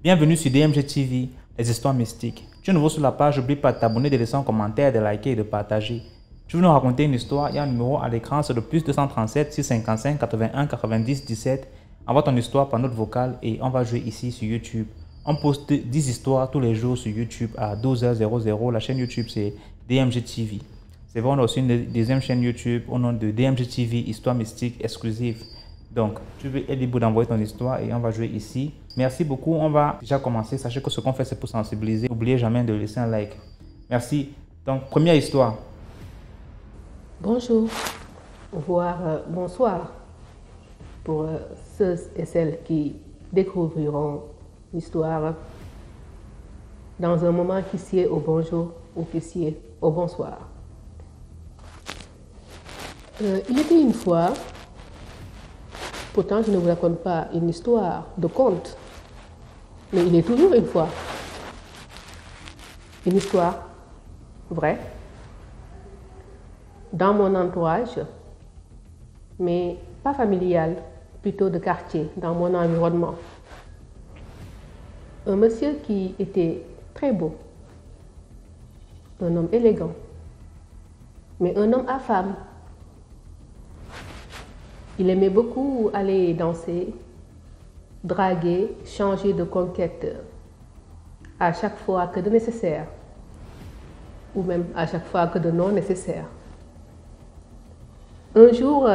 Bienvenue sur DMG TV, les histoires mystiques. Tu es nouveau sur la page, n'oublie pas de t'abonner, de laisser un commentaire, de liker et de partager. Tu veux nous raconter une histoire, il y a un numéro à l'écran, c'est le plus 237 655 81 90 17. Envoie ton histoire par note vocale et on va jouer ici sur YouTube. On poste 10 histoires tous les jours sur YouTube à 12h00. La chaîne YouTube c'est DMG TV. C'est vrai, on a aussi une deuxième chaîne YouTube au nom de DMG TV, histoire mystique exclusive. Donc, tu es libre d'envoyer ton histoire et on va jouer ici. Merci beaucoup. On va déjà commencer. Sachez que ce qu'on fait, c'est pour sensibiliser. N'oubliez jamais de laisser un like. Merci. Donc, première histoire. Bonjour, voire bonsoir pour ceux et celles qui découvriront l'histoire dans un moment qui sied au bonjour ou qui sied au bonsoir. Il était une fois, pourtant je ne vous raconte pas une histoire de conte, mais il est toujours une fois une histoire vraie dans mon entourage, mais pas familial, plutôt de quartier, dans mon environnement. Un monsieur qui était très beau, un homme élégant, mais un homme à femme. Il aimait beaucoup aller danser, draguer, changer de conquête à chaque fois que de nécessaire, ou même à chaque fois que de non nécessaire. Un jour,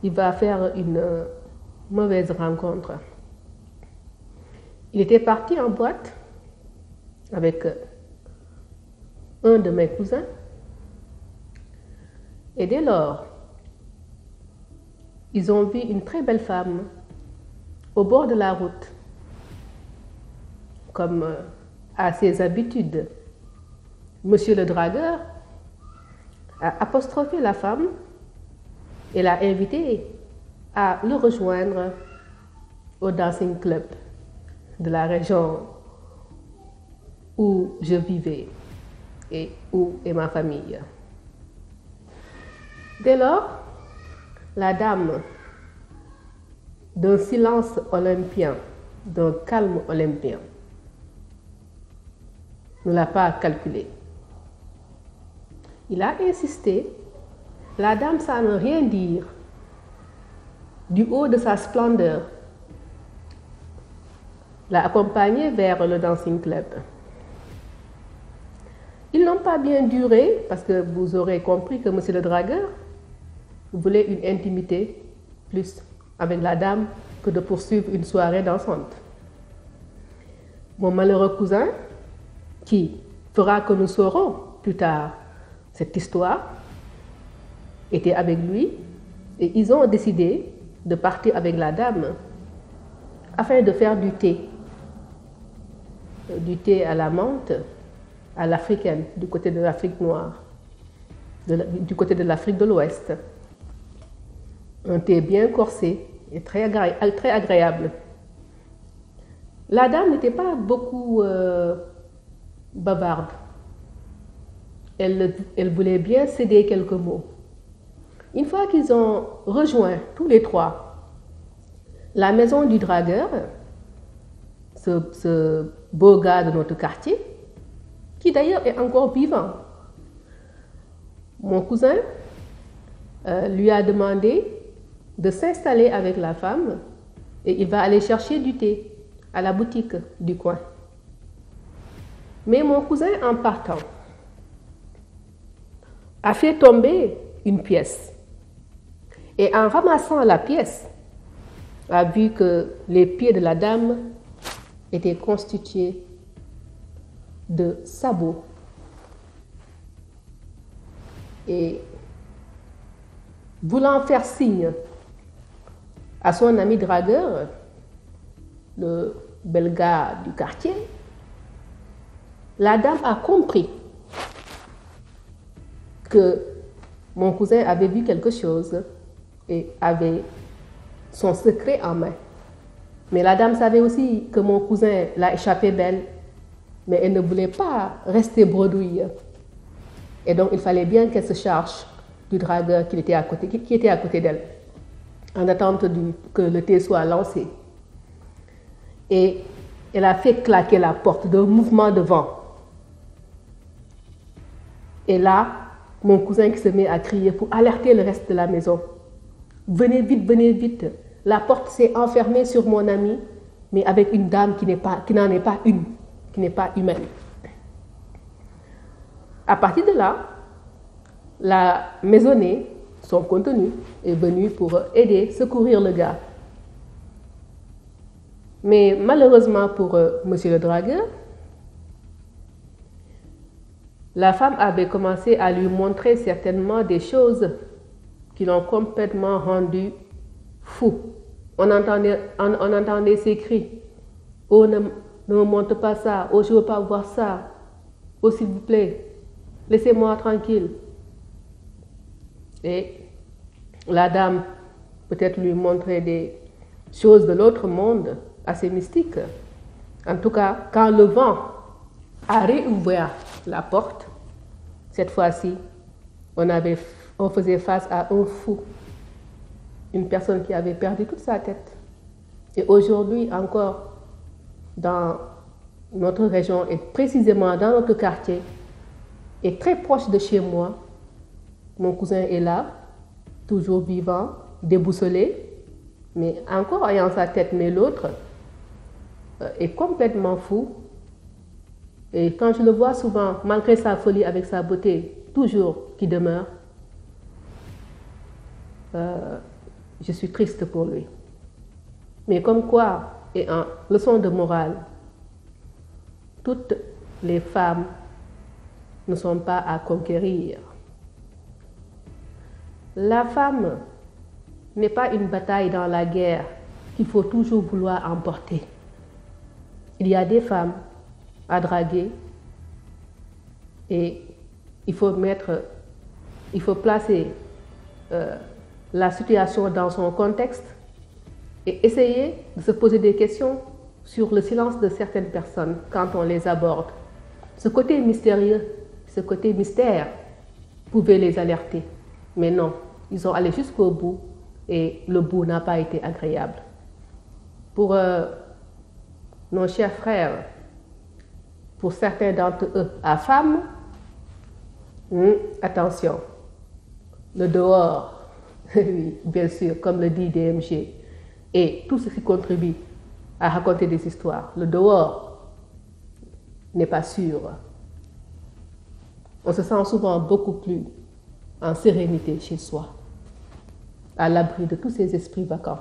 il va faire une mauvaise rencontre. Il était parti en boîte avec un de mes cousins, et dès lors, ils ont vu une très belle femme au bord de la route, comme à ses habitudes. Monsieur le dragueur a apostrophé la femme et l'a invitée à le rejoindre au dancing club de la région où je vivais et où est ma famille. Dès lors, la dame, d'un silence olympien, d'un calme olympien, ne l'a pas calculé. Il a insisté, la dame sans ne rien dire, du haut de sa splendeur, l'a accompagné vers le dancing club. Ils n'ont pas bien duré, parce que vous aurez compris que monsieur le dragueur voulait une intimité plus avec la dame que de poursuivre une soirée dansante. Mon malheureux cousin, qui fera que nous saurons plus tard cette histoire, était avec lui et ils ont décidé de partir avec la dame afin de faire du thé à la menthe, à l'africaine, du côté de l'Afrique noire, du côté de l'Afrique de l'Ouest. Un thé bien corsé et très agréable. La dame n'était pas beaucoup bavarde. Elle voulait bien céder quelques mots. Une fois qu'ils ont rejoint tous les trois la maison du dragueur, ce beau gars de notre quartier, qui d'ailleurs est encore vivant, mon cousin lui a demandé de s'installer avec la femme et il va aller chercher du thé à la boutique du coin. Mais mon cousin, en partant, a fait tomber une pièce. Et en ramassant la pièce, a vu que les pieds de la dame étaient constitués de sabots. Et voulant faire signe à son ami dragueur, le bel gars du quartier, la dame a compris que mon cousin avait vu quelque chose et avait son secret en main. Mais la dame savait aussi que mon cousin l'a échappé belle, mais elle ne voulait pas rester bredouille. Et donc il fallait bien qu'elle se charge du dragueur qui était à côté d'elle, en attente que le thé soit lancé. Et elle a fait claquer la porte d'un mouvement de vent. Et là, mon cousin qui se met à crier pour alerter le reste de la maison. Venez vite, venez vite. La porte s'est enfermée sur mon ami, mais avec une dame qui n'en est pas une, qui n'est pas humaine. À partir de là, la maisonnée, son contenu, est venue pour aider, secourir le gars. Mais malheureusement pour monsieur le dragueur, la femme avait commencé à lui montrer certainement des choses qui l'ont complètement rendu fou. On entendait ces cris. Oh, ne me montre pas ça. Oh, je ne veux pas voir ça. Oh, s'il vous plaît, laissez-moi tranquille. Et la dame peut-être lui montrait des choses de l'autre monde, assez mystiques. En tout cas, quand le vent a réouvert la porte, cette fois-ci, on faisait face à un fou, une personne qui avait perdu toute sa tête. Et aujourd'hui encore, dans notre région et précisément dans notre quartier, et très proche de chez moi, mon cousin est là, toujours vivant, déboussolé, mais encore ayant sa tête, mais l'autre est complètement fou. Et quand je le vois souvent, malgré sa folie avec sa beauté, toujours qui demeure, je suis triste pour lui. Mais comme quoi, et en leçon de morale, toutes les femmes ne sont pas à conquérir. La femme n'est pas une bataille dans la guerre qu'il faut toujours vouloir emporter. Il y a des femmes à draguer et il faut placer la situation dans son contexte et essayer de se poser des questions sur le silence de certaines personnes quand on les aborde. Ce côté mystérieux, ce côté mystère pouvait les alerter. Mais non, ils sont allés jusqu'au bout et le bout n'a pas été agréable. Pour nos chers frères, pour certains d'entre eux, à femme, attention, le dehors, oui, bien sûr, comme le dit DMG, et tout ce qui contribue à raconter des histoires, le dehors n'est pas sûr. On se sent souvent beaucoup plus en sérénité chez soi, à l'abri de tous ces esprits vacants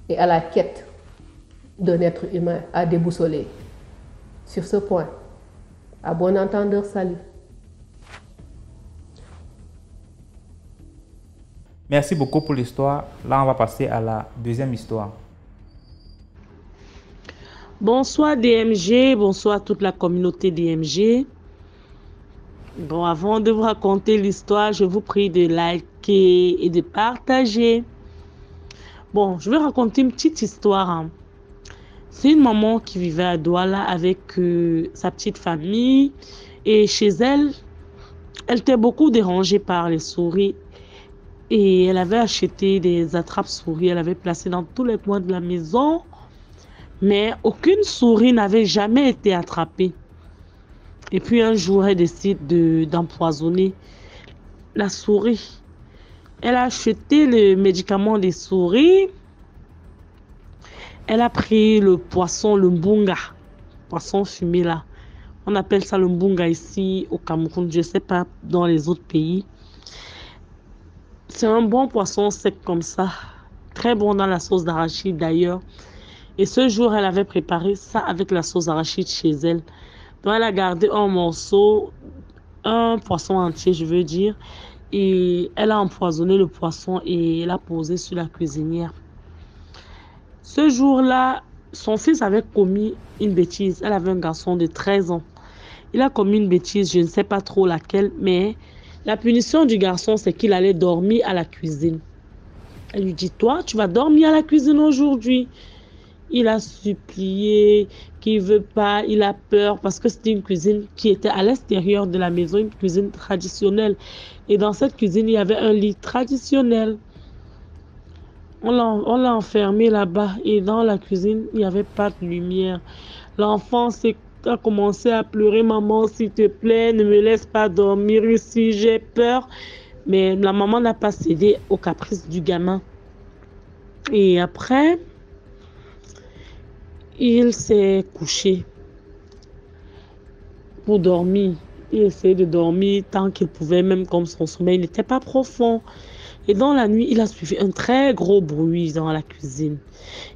et à la quête d'un être humain à déboussoler. Sur ce point, à bon entendeur, salut. Merci beaucoup pour l'histoire. Là, on va passer à la deuxième histoire. Bonsoir DMG, bonsoir toute la communauté DMG. Bon, avant de vous raconter l'histoire, je vous prie de liker et de partager. Bon, je vais raconter une petite histoire. C'est une maman qui vivait à Douala avec sa petite famille. Et chez elle, elle était beaucoup dérangée par les souris. Et elle avait acheté des attrape-souris. Elle avait placé dans tous les coins de la maison. Mais aucune souris n'avait jamais été attrapée. Et puis un jour, elle décide d'empoisonner la souris. Elle a acheté le médicament des souris. Elle a pris le poisson, le mbunga, poisson fumé là. On appelle ça le mbunga ici au Cameroun, je ne sais pas dans les autres pays. C'est un bon poisson sec comme ça, très bon dans la sauce d'arachide d'ailleurs. Et ce jour, elle avait préparé ça avec la sauce d'arachide chez elle. Donc elle a gardé un morceau, un poisson entier je veux dire, et elle a empoisonné le poisson et l'a posé sur la cuisinière. Ce jour-là, son fils avait commis une bêtise. Elle avait un garçon de 13 ans. Il a commis une bêtise, je ne sais pas trop laquelle, mais la punition du garçon, c'est qu'il allait dormir à la cuisine. Elle lui dit, toi, tu vas dormir à la cuisine aujourd'hui. Il a supplié qu'il ne veut pas, il a peur parce que c'était une cuisine qui était à l'extérieur de la maison, une cuisine traditionnelle. Et dans cette cuisine, il y avait un lit traditionnel. On l'a enfermé là-bas et dans la cuisine, il n'y avait pas de lumière. L'enfant a commencé à pleurer, maman, s'il te plaît, ne me laisse pas dormir ici, j'ai peur. Mais la maman n'a pas cédé aux caprices du gamin. Et après, il s'est couché pour dormir. Il essayait de dormir tant qu'il pouvait, même comme son sommeil n'était pas profond. Et dans la nuit, il a suivi un très gros bruit dans la cuisine.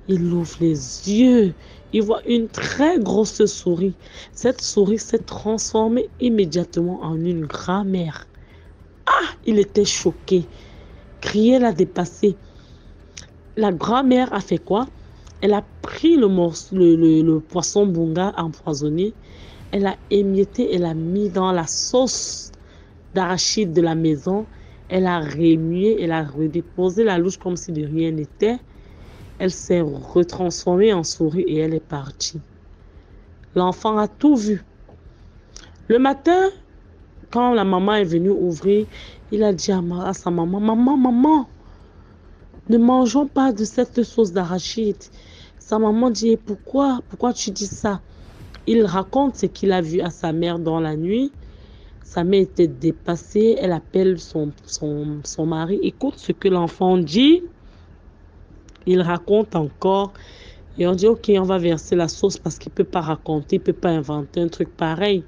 Il ouvre les yeux. Il voit une très grosse souris. Cette souris s'est transformée immédiatement en une grand-mère. Ah, il était choqué. Crier l'a dépassé. La grand-mère a fait quoi? Elle a pris le poisson bunga empoisonné. Elle a émietté, elle a mis dans la sauce d'arachide de la maison. Elle a remué, elle a redéposé la louche comme si de rien n'était. Elle s'est retransformée en souris et elle est partie. L'enfant a tout vu. Le matin, quand la maman est venue ouvrir, il a dit à sa maman, maman, ne mangeons pas de cette sauce d'arachide. Sa maman dit, pourquoi tu dis ça? Il raconte ce qu'il a vu à sa mère dans la nuit. Sa mère était dépassée. Elle appelle son mari. Écoute ce que l'enfant dit. Il raconte encore. Et on dit, ok, on va verser la sauce parce qu'il ne peut pas raconter, il ne peut pas inventer un truc pareil.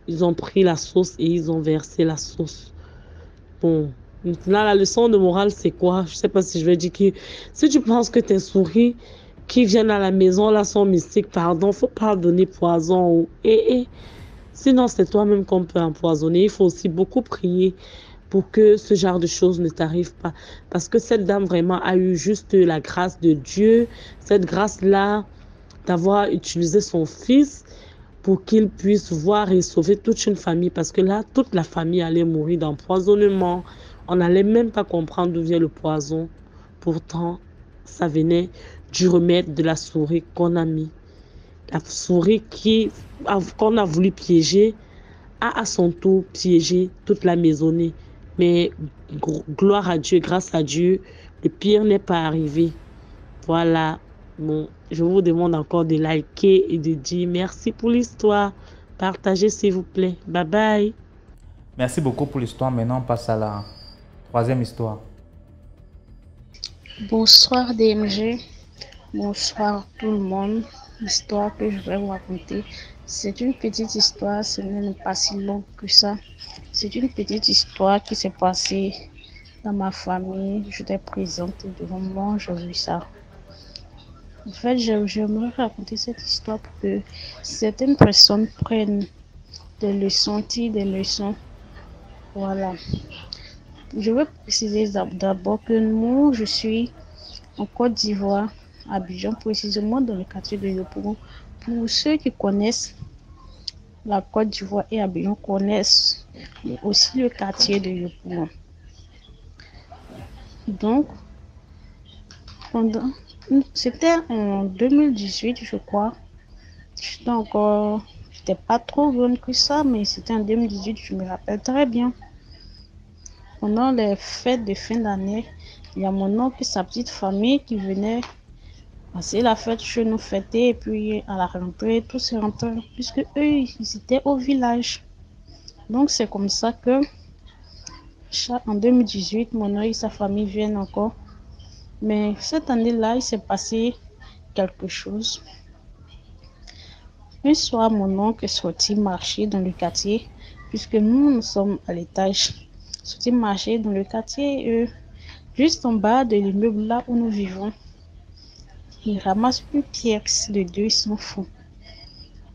Ils ont pris la sauce et ils ont versé la sauce. Bon, maintenant, la leçon de morale, c'est quoi? Je ne sais pas si je vais dire que si tu penses que tes souris qui viennent à la maison, là, sont mystiques, pardon, il faut pas donner poison. Sinon, c'est toi-même qu'on peut empoisonner. Il faut aussi beaucoup prier pour que ce genre de choses ne t'arrive pas. Parce que cette dame vraiment a eu juste la grâce de Dieu, cette grâce-là d'avoir utilisé son fils pour qu'il puisse voir et sauver toute une famille. Parce que là, toute la famille allait mourir d'empoisonnement. On n'allait même pas comprendre d'où vient le poison. Pourtant, ça venait du remède de la souris qu'on a mis. La souris qu'on a voulu piéger a à son tour piégé toute la maisonnée. Mais gloire à Dieu, grâce à Dieu, le pire n'est pas arrivé. Voilà. Bon, je vous demande encore de liker et de dire merci pour l'histoire. Partagez s'il vous plaît. Bye bye. Merci beaucoup pour l'histoire. Maintenant, on passe à la troisième histoire. Bonsoir DMG, bonsoir tout le monde. L'histoire que je vais vous raconter, c'est une petite histoire, ce n'est pas si long que ça. C'est une petite histoire qui s'est passée dans ma famille. Je t'ai présentée devant moi, j'ai vu ça. En fait, j'aimerais raconter cette histoire pour que certaines personnes prennent des leçons, tirent des leçons. Voilà. Je veux préciser d'abord que moi, je suis en Côte d'Ivoire, à Abidjan, précisément dans le quartier de Yopougon. Pour ceux qui connaissent la Côte d'Ivoire et Abidjan, connaissent aussi le quartier de Yopougon. Donc, c'était en 2018, je crois. J'étais pas trop jeune que ça, mais c'était en 2018, je me rappelle très bien. Pendant les fêtes de fin d'année, il y a mon oncle et sa petite famille qui venaient passer la fête chez nous, fêter, et puis à la rentrée, tous se rentraient, puisque eux, ils étaient au village. Donc c'est comme ça que en 2018, mon oncle et sa famille viennent encore. Mais cette année-là, il s'est passé quelque chose. Un soir, mon oncle est sorti marcher dans le quartier, puisque nous sommes à l'étage. Sorti marcher dans le quartier, juste en bas de l'immeuble là où nous vivons. Il ramasse une pièce de 200 francs.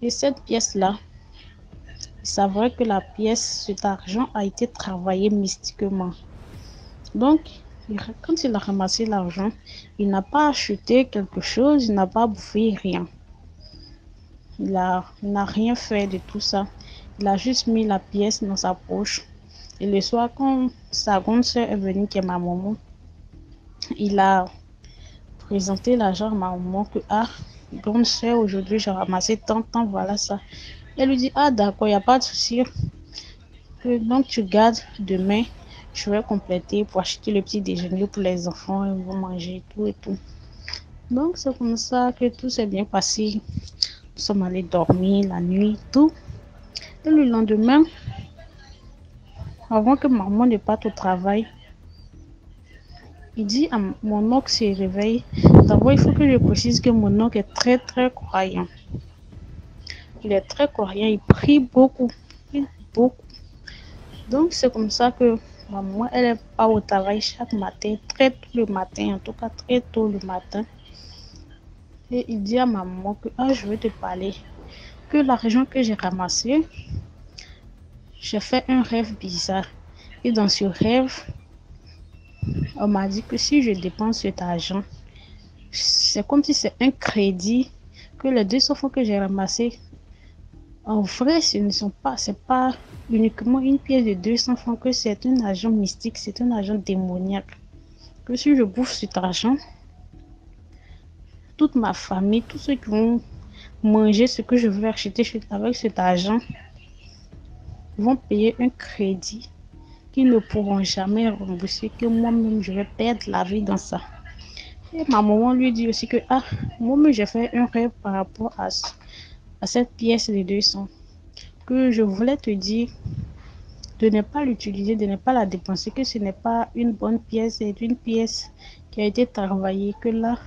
Et cette pièce-là, il s'avère que la pièce, cet argent a été travaillé mystiquement. Donc, quand il a ramassé l'argent, il n'a pas acheté quelque chose, il n'a pas bouffé rien. Il n'a rien fait de tout ça. Il a juste mis la pièce dans sa poche. Et le soir, quand sa grande soeur est venue, qui est ma maman, il a présenté l'argent à ma maman que, grande soeur, aujourd'hui, j'ai ramassé tant, voilà ça. Elle lui dit, d'accord, il n'y a pas de souci. Donc, tu gardes demain, je vais compléter pour acheter le petit déjeuner pour les enfants, ils vont manger tout et tout. Donc, c'est comme ça que tout s'est bien passé. Nous sommes allés dormir la nuit, tout. Et le lendemain, avant que maman ne parte au travail, il dit à mon oncle se réveille. D'abord, il faut que je précise que mon oncle est très, très croyant. Il est très croyant, il prie beaucoup. Beaucoup. Donc, c'est comme ça que maman, elle est pas au travail chaque matin, très tôt le matin, en tout cas très tôt le matin. Et il dit à maman que je veux te parler. Que l'argent que j'ai ramassé, j'ai fait un rêve bizarre. Et dans ce rêve, on m'a dit que si je dépense cet argent, c'est comme si c'est un crédit que les 200 francs que j'ai ramassés, en vrai, c'est pas uniquement une pièce de 200 francs, que c'est un argent mystique, c'est un argent démoniaque. Que si je bouffe cet argent, toute ma famille, tous ceux qui vont manger ce que je veux acheter avec cet argent, vont payer un crédit qu'ils ne pourront jamais rembourser, que moi-même je vais perdre la vie dans ça. Et ma maman lui dit aussi que moi-même j'ai fait un rêve par rapport à cette pièce de 200, que je voulais te dire de ne pas l'utiliser, de ne pas la dépenser, que ce n'est pas une bonne pièce, c'est une pièce qui a été travaillée, que là,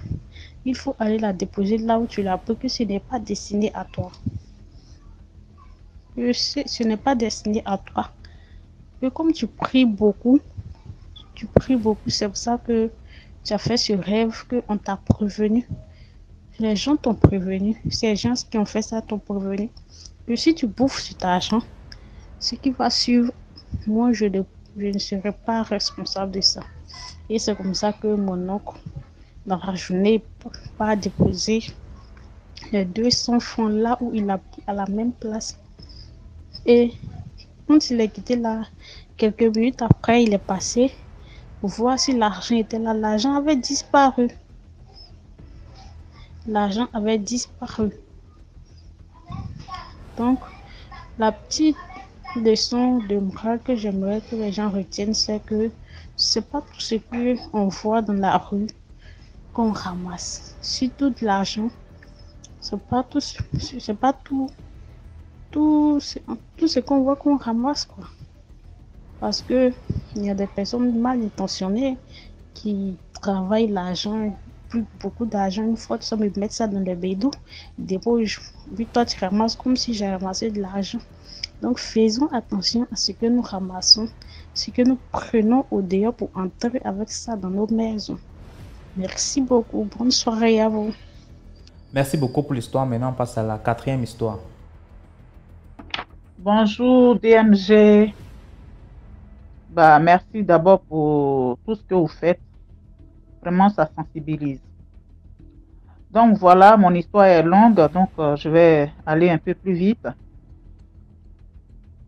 il faut aller la déposer là où tu l'as pris, que ce n'est pas destiné à toi. Ce n'est pas destiné à toi. Et comme tu pries beaucoup, c'est pour ça que tu as fait ce rêve, qu'on t'a prévenu. Les gens t'ont prévenu. Ces gens qui ont fait ça t'ont prévenu. Que si tu bouffes cet argent, ce qui va suivre, moi, je ne serai pas responsable de ça. Et c'est comme ça que mon oncle, dans la journée, va déposer les 200 francs là où il a pris à la même place. Et quand il est quitté là, quelques minutes après, il est passé pour voir si l'argent était là. L'argent avait disparu. L'argent avait disparu. Donc, la petite leçon de morale que j'aimerais que les gens retiennent, c'est que c'est pas tout ce qu'on voit dans la rue qu'on ramasse. Surtout de l'argent, c'est pas tout ce qu'on voit qu'on ramasse, quoi. Parce que il y a des personnes mal intentionnées qui travaillent l'argent, plus beaucoup d'argent, une fois qu'ils me mettent ça dans les bédous, ils déposent, puis toi tu ramasses comme si j'ai ramassé de l'argent. Donc faisons attention à ce que nous ramassons, ce que nous prenons au dehors pour entrer avec ça dans nos maisons. Merci beaucoup, bonne soirée à vous. Merci beaucoup pour l'histoire. Maintenant, on passe à la 4e histoire. Bonjour DMG. Merci d'abord pour tout ce que vous faites. Vraiment, ça sensibilise. Donc voilà, mon histoire est longue, donc je vais aller un peu plus vite.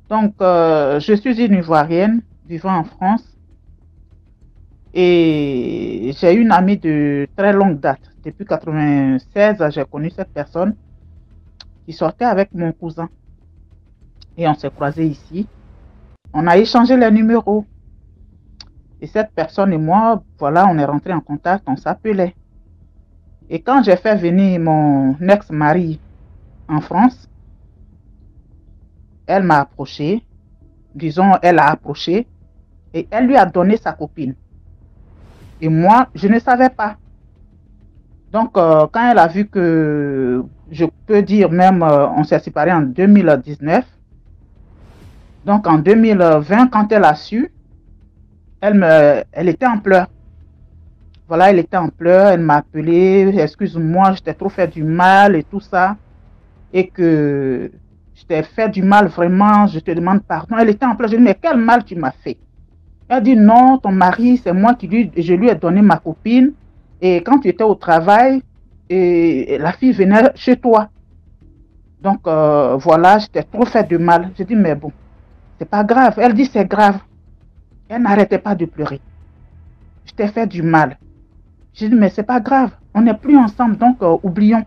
Donc, je suis une Ivoirienne vivant en France. Et j'ai une amie de très longue date. Depuis 1996, j'ai connu cette personne qui sortait avec mon cousin. Et on s'est croisés ici. On a échangé les numéros. Et cette personne et moi, voilà, on est rentrés en contact, on s'appelait. Et quand j'ai fait venir mon ex-mari en France, elle m'a approché. Disons, elle a approché. Et elle lui a donné sa copine. Et moi, je ne savais pas. Donc, quand elle a vu que, je peux dire même, on s'est séparés en 2019. Donc, en 2020, quand elle a su, elle était en pleurs. Voilà, elle était en pleurs, elle m'a appelé, excuse-moi, je t'ai trop fait du mal et tout ça. Et que je t'ai fait du mal vraiment, je te demande pardon. Elle était en pleurs, je lui ai dit, mais quel mal tu m'as fait? Elle a dit non, ton mari, c'est moi je lui ai donné ma copine. Et quand tu étais au travail, et la fille venait chez toi. Donc voilà, je t'ai trop fait de mal. Je dis mais bon, c'est pas grave. Elle dit c'est grave. Elle n'arrêtait pas de pleurer. Je t'ai fait du mal. Je dis mais c'est pas grave. On n'est plus ensemble, donc oublions.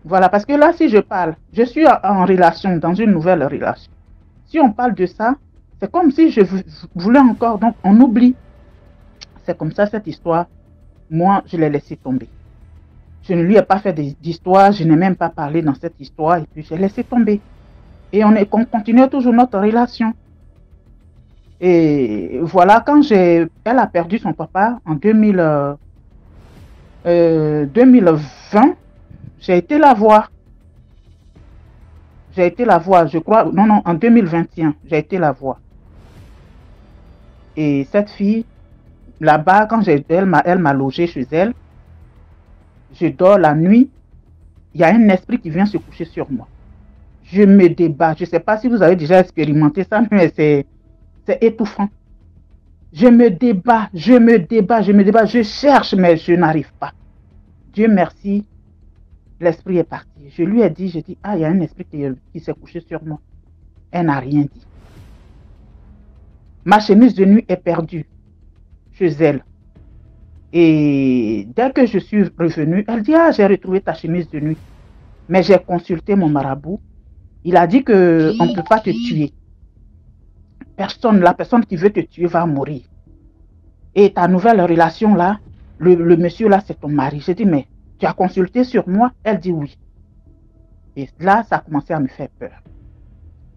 Voilà, parce que là, si je parle, je suis en relation, dans une nouvelle relation. Si on parle de ça, C'est comme si je voulais encore, donc on oublie. C'est comme ça cette histoire. Moi, je l'ai laissé tomber. Je ne lui ai pas fait d'histoire, je n'ai même pas parlé dans cette histoire, et puis j'ai laissé tomber. Et on continue toujours notre relation. Et voilà, quand elle a perdu son papa en 2020, j'ai été la voir. Je crois, non, en 2021, j'ai été la voir. Et cette fille, là-bas, quand elle m'a logé chez elle, je dors la nuit, il y a un esprit qui vient se coucher sur moi. Je me débat. Je ne sais pas si vous avez déjà expérimenté ça, mais c'est étouffant. Je me débat, je cherche, mais je n'arrive pas. Dieu merci, l'esprit est parti. Je lui ai dit, il y a un esprit qui s'est couché sur moi. Elle n'a rien dit. Ma chemise de nuit est perdue chez elle. Et dès que je suis revenue, elle dit, j'ai retrouvé ta chemise de nuit. Mais j'ai consulté mon marabout. Il a dit qu'on ne peut pas te tuer. La personne qui veut te tuer va mourir. Et ta nouvelle relation là, le monsieur là, c'est ton mari. J'ai dit, mais tu as consulté sur moi? Elle dit oui. Et là, ça a commencé à me faire peur.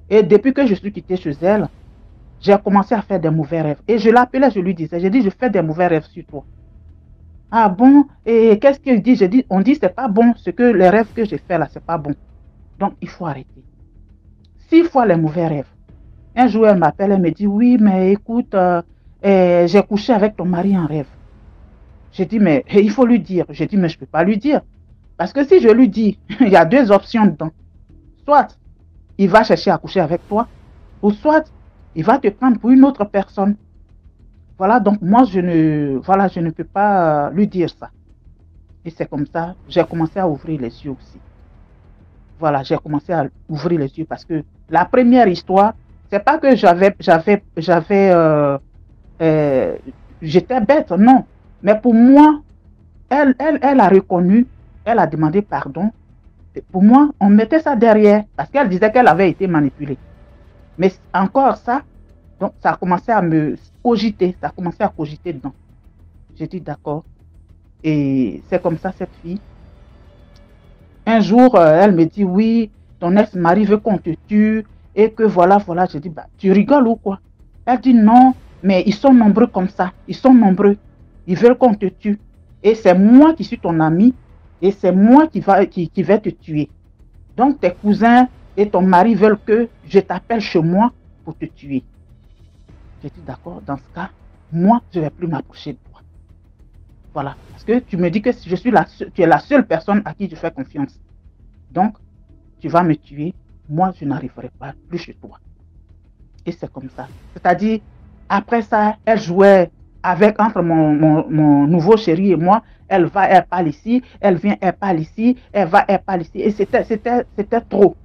Et depuis que je suis quittée chez elle, j'ai commencé à faire des mauvais rêves. Et je l'appelais, je lui disais, j'ai dit, je fais des mauvais rêves sur toi. Ah bon? Et qu'est-ce qu'il dit? J'ai dit, on dit, c'est pas bon. Les rêves que j'ai fait là, c'est pas bon. Donc, il faut arrêter. 6 fois les mauvais rêves. Un jour, elle m'appelle, elle me dit, oui, mais écoute, j'ai couché avec ton mari en rêve. J'ai dit, mais il faut lui dire. J'ai dit, mais je ne peux pas lui dire. Parce que si je lui dis, il y a 2 options dedans. Soit, il va chercher à coucher avec toi, ou soit, il va te prendre pour une autre personne. Voilà, donc moi, je ne peux pas lui dire ça. Et c'est comme ça, j'ai commencé à ouvrir les yeux aussi. Voilà, j'ai commencé à ouvrir les yeux parce que la première histoire, c'est pas que j'étais bête, non. Mais pour moi, elle a reconnu, elle a demandé pardon. Et pour moi, on mettait ça derrière parce qu'elle disait qu'elle avait été manipulée. Mais encore ça, donc ça a commencé à me cogiter, ça a commencé à cogiter dedans. J'ai dit d'accord. Et c'est comme ça cette fille. Un jour, elle me dit, oui, ton ex-mari veut qu'on te tue et que voilà. J'ai dit, bah, tu rigoles ou quoi? Elle dit, non, mais ils sont nombreux comme ça. Ils sont nombreux. Ils veulent qu'on te tue. Et c'est moi qui suis ton ami et c'est moi qui vais te tuer. Donc, tes cousins et ton mari veulent que je t'appelle chez moi pour te tuer. J'ai dit, d'accord, dans ce cas, moi, je ne vais plus m'approcher de toi. Voilà, parce que tu me dis que tu es la seule personne à qui je fais confiance. Donc, tu vas me tuer, moi, je n'arriverai pas plus chez toi. Et c'est comme ça. C'est-à-dire, après ça, elle jouait entre mon nouveau chéri et moi. Elle va, elle parle ici, elle vient, elle parle ici, elle va, elle parle ici. Et c'était trop.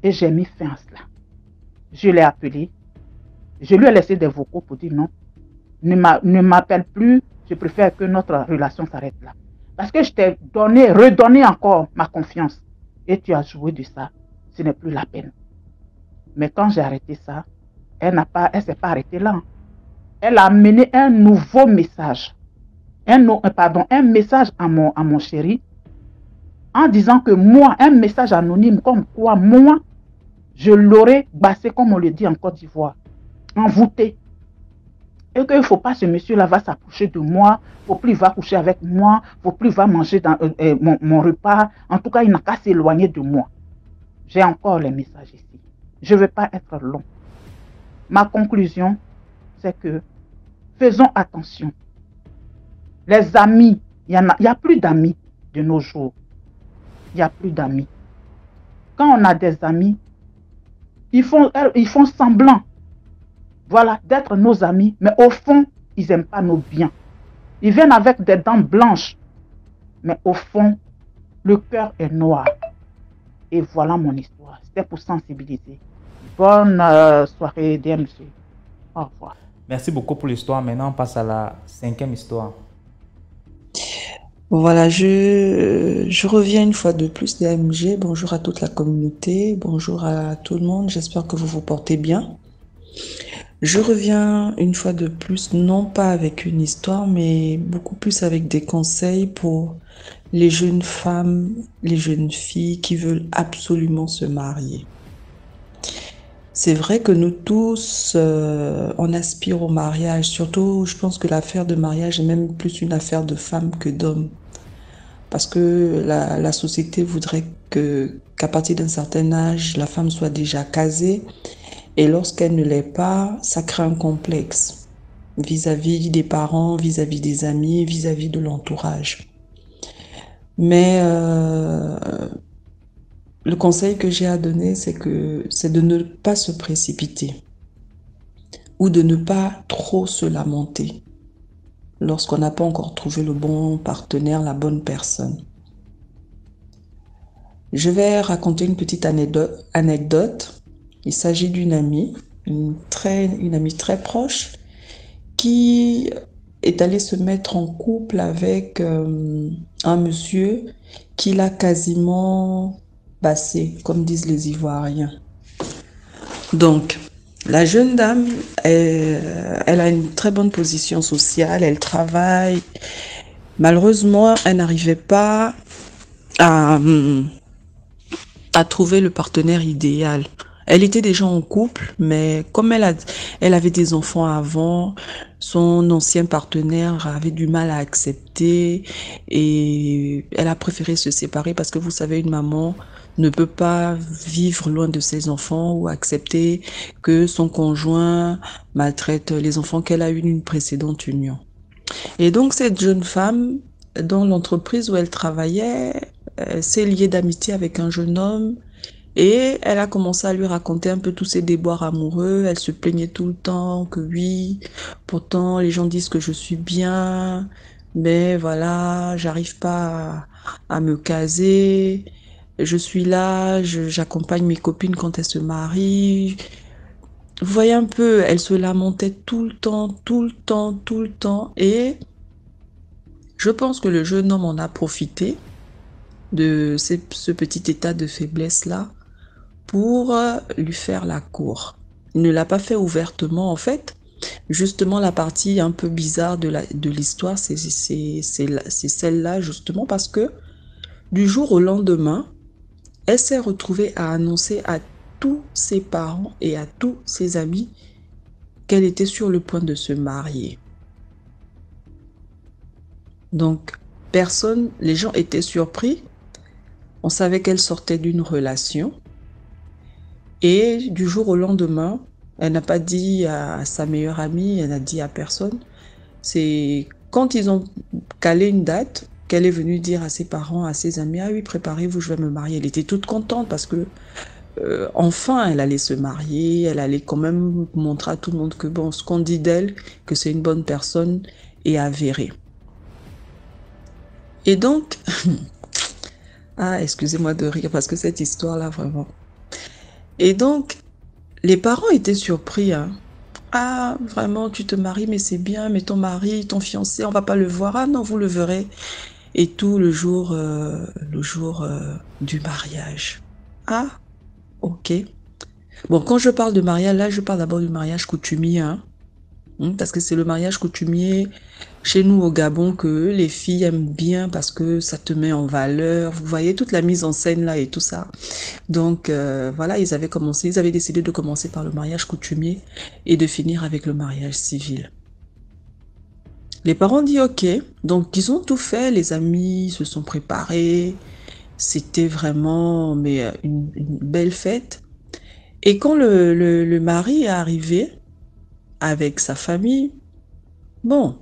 Et j'ai mis fin à cela. Je l'ai appelé. Je lui ai laissé des vocaux pour dire non. Ne m'appelle plus. Je préfère que notre relation s'arrête là. Parce que je t'ai redonné encore ma confiance. Et tu as joué de ça. Ce n'est plus la peine. Mais quand j'ai arrêté ça, elle ne s'est pas arrêtée là. Elle a amené un nouveau message. Un message à mon chéri. En disant que moi, un message anonyme comme quoi moi, je l'aurais bassé comme on le dit en Côte d'Ivoire. Envoûté. Et qu'il ne faut pas, ce monsieur-là va s'approcher de moi, il ne faut plus il va coucher avec moi, il ne faut plus il va manger dans mon repas. En tout cas, il n'a qu'à s'éloigner de moi. J'ai encore les messages ici. Je ne veux pas être long. Ma conclusion, c'est que faisons attention. Les amis, il n'y a plus d'amis de nos jours. Il n'y a plus d'amis. Quand on a des amis, ils font semblant. Voilà, d'être nos amis, mais au fond, ils n'aiment pas nos biens. Ils viennent avec des dents blanches, mais au fond, le cœur est noir. Et voilà mon histoire. C'était pour sensibiliser. Bonne soirée, DMC. Au revoir. Merci beaucoup pour l'histoire. Maintenant, on passe à la 5e histoire. Voilà, je reviens une fois de plus d'AMG. Bonjour à toute la communauté. Bonjour à tout le monde. J'espère que vous vous portez bien. Je reviens une fois de plus, non pas avec une histoire, mais beaucoup plus avec des conseils pour les jeunes femmes, les jeunes filles qui veulent absolument se marier. C'est vrai que nous tous, on aspire au mariage. Surtout, je pense que l'affaire de mariage est même plus une affaire de femmes que d'hommes. Parce que la société voudrait qu'à partir d'un certain âge, la femme soit déjà casée. Et lorsqu'elle ne l'est pas, ça crée un complexe vis-à-vis des parents, vis-à-vis des amis, vis-à-vis de l'entourage. Mais le conseil que j'ai à donner, c'est de ne pas se précipiter ou de ne pas trop se lamenter lorsqu'on n'a pas encore trouvé le bon partenaire, la bonne personne. Je vais raconter une petite anecdote. Il s'agit d'une amie, une amie très proche, qui est allée se mettre en couple avec un monsieur qui l'a quasiment bassé, comme disent les Ivoiriens. Donc, la jeune dame, elle a une très bonne position sociale, elle travaille. Malheureusement, elle n'arrivait pas à trouver le partenaire idéal. Elle était déjà en couple, mais comme elle avait des enfants avant, son ancien partenaire avait du mal à accepter et elle a préféré se séparer parce que vous savez, une maman ne peut pas vivre loin de ses enfants ou accepter que son conjoint maltraite les enfants qu'elle a eu d'une précédente union. Et donc cette jeune femme, dans l'entreprise où elle travaillait, s'est liée d'amitié avec un jeune homme. Et elle a commencé à lui raconter un peu tous ses déboires amoureux. Elle se plaignait tout le temps que oui, pourtant les gens disent que je suis bien, mais voilà, j'arrive pas à me caser. Je suis là, j'accompagne mes copines quand elles se marient. Vous voyez un peu, elle se lamentait tout le temps, tout le temps, tout le temps. Et je pense que le jeune homme en a profité de ce petit état de faiblesse-là pour lui faire la cour. Il ne l'a pas fait ouvertement en fait. Justement, la partie un peu bizarre de l'histoire, c'est celle-là justement parce que du jour au lendemain, elle s'est retrouvée à annoncer à tous ses parents et à tous ses amis qu'elle était sur le point de se marier. Donc, les gens étaient surpris. On savait qu'elle sortait d'une relation. Et du jour au lendemain, elle n'a pas dit à sa meilleure amie, elle n'a dit à personne. C'est quand ils ont calé une date qu'elle est venue dire à ses parents, à ses amis, « Ah oui, préparez-vous, je vais me marier ». Elle était toute contente parce que enfin, elle allait se marier, elle allait quand même montrer à tout le monde que bon, ce qu'on dit d'elle, que c'est une bonne personne, est avéré. Et donc, ah, excusez-moi de rire parce que cette histoire-là, vraiment... Et donc, les parents étaient surpris. Hein. Ah, vraiment, tu te maries, mais c'est bien, mais ton mari, ton fiancé, on va pas le voir. Ah non, vous le verrez. Et tout le jour du mariage. Ah, ok. Bon, quand je parle de mariage, là, je parle d'abord du mariage coutumier. Hein. Parce que c'est le mariage coutumier chez nous au Gabon que les filles aiment bien parce que ça te met en valeur. Vous voyez toute la mise en scène là et tout ça. Donc voilà, ils avaient décidé de commencer par le mariage coutumier et de finir avec le mariage civil. Les parents disent ok, donc ils ont tout fait, les amis se sont préparés, c'était vraiment une belle fête. Et quand le mari est arrivé avec sa famille, bon,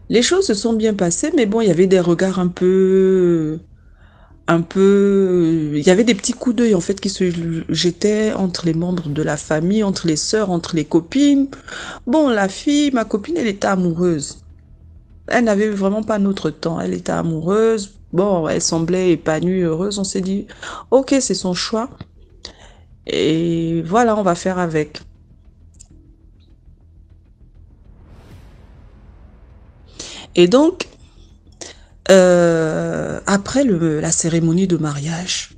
les choses se sont bien passées, mais bon, il y avait des regards un peu, il y avait des petits coups d'œil en fait qui se jetaient entre les membres de la famille, entre les sœurs, entre les copines. Bon, la fille, ma copine, elle était amoureuse. Elle n'avait vraiment pas notre temps, elle était amoureuse. Bon, elle semblait épanouie, heureuse. On s'est dit, ok, c'est son choix. Et voilà, on va faire avec. Et donc, après la cérémonie de mariage,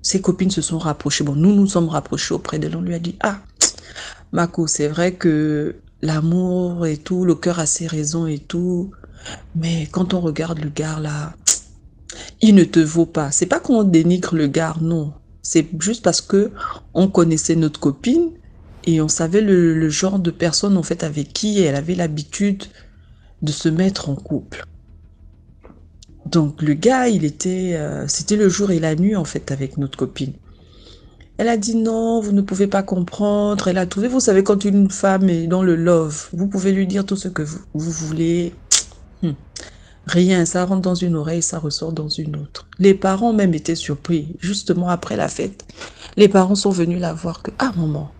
ses copines se sont rapprochées. Bon, nous sommes rapprochés auprès d'elle. On lui a dit, ah, Mako, c'est vrai que l'amour et tout, le cœur a ses raisons et tout, mais quand on regarde le gars là, il ne te vaut pas. C'est pas qu'on dénigre le gars, non. C'est juste parce que on connaissait notre copine et on savait le genre de personne en fait avec qui elle avait l'habitude de se mettre en couple. Donc le gars, c'était le jour et la nuit en fait avec notre copine. Elle a dit non, vous ne pouvez pas comprendre. Elle a trouvé, vous savez, quand une femme est dans le love, vous pouvez lui dire tout ce que vous voulez. Rien, ça rentre dans une oreille, ça ressort dans une autre. Les parents même étaient surpris. Justement après la fête, les parents sont venus la voir que, ah maman,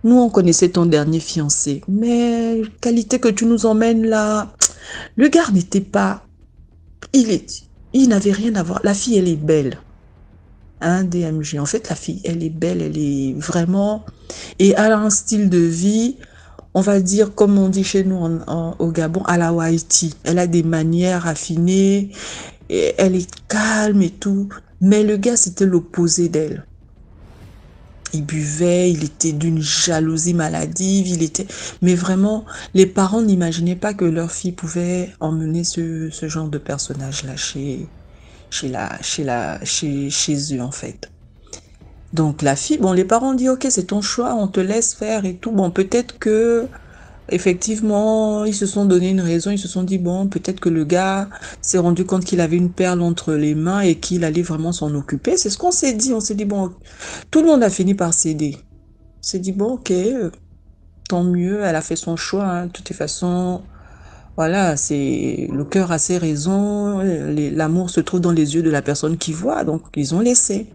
nous on connaissait ton dernier fiancé, mais qualité que tu nous emmènes là, le gars n'était pas, il n'avait rien à voir. La fille, elle est belle. Hein, DMG. En fait, la fille, elle est belle, elle est vraiment, et elle a un style de vie, on va dire, comme on dit chez nous au Gabon, à la Haïti. Elle a des manières raffinées, et elle est calme et tout. Mais le gars, c'était l'opposé d'elle. Il buvait, il était d'une jalousie maladive, mais vraiment, les parents n'imaginaient pas que leur fille pouvait emmener ce genre de personnage-là chez eux, en fait. Donc, la fille, bon, les parents disent, ok, c'est ton choix, on te laisse faire et tout. Bon, peut-être que, effectivement, ils se sont donné une raison, ils se sont dit, bon, peut-être que le gars s'est rendu compte qu'il avait une perle entre les mains et qu'il allait vraiment s'en occuper. C'est ce qu'on s'est dit. On s'est dit, bon, tout le monde a fini par céder. On s'est dit, bon, ok, tant mieux, elle a fait son choix, hein. De toute façon, voilà, c'est le cœur a ses raisons, l'amour se trouve dans les yeux de la personne qui voit, donc ils ont laissé.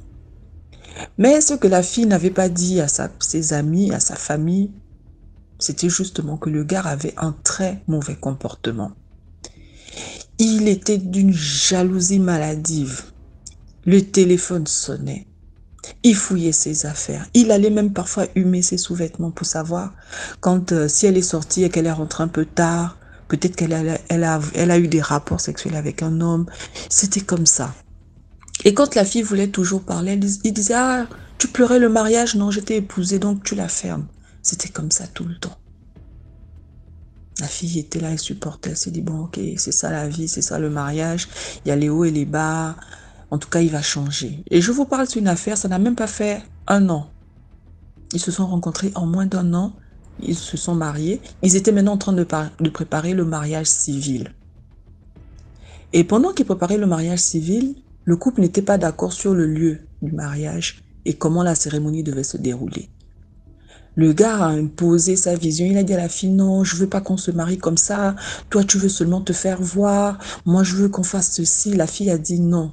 Mais ce que la fille n'avait pas dit à ses amis, à sa famille, c'était justement que le gars avait un très mauvais comportement. Il était d'une jalousie maladive. Le téléphone sonnait. Il fouillait ses affaires. Il allait même parfois humer ses sous-vêtements pour savoir quand si elle est sortie et qu'elle est rentrée un peu tard, peut-être qu'elle a eu des rapports sexuels avec un homme. C'était comme ça. Et quand la fille voulait toujours parler, il disait, ah, tu pleurais le mariage? Non, je t'ai épousée, donc tu la fermes. C'était comme ça tout le temps. La fille était là, elle supportait, elle s'est dit, bon, ok, c'est ça la vie, c'est ça le mariage, il y a les hauts et les bas, en tout cas, il va changer. Et je vous parle d'une affaire, ça n'a même pas fait 1 an. Ils se sont rencontrés en moins d'1 an, ils se sont mariés, ils étaient maintenant en train de préparer le mariage civil. Et pendant qu'ils préparaient le mariage civil, le couple n'était pas d'accord sur le lieu du mariage et comment la cérémonie devait se dérouler. Le gars a imposé sa vision. Il a dit à la fille, non, je veux pas qu'on se marie comme ça. Toi, tu veux seulement te faire voir. Moi, je veux qu'on fasse ceci. La fille a dit non.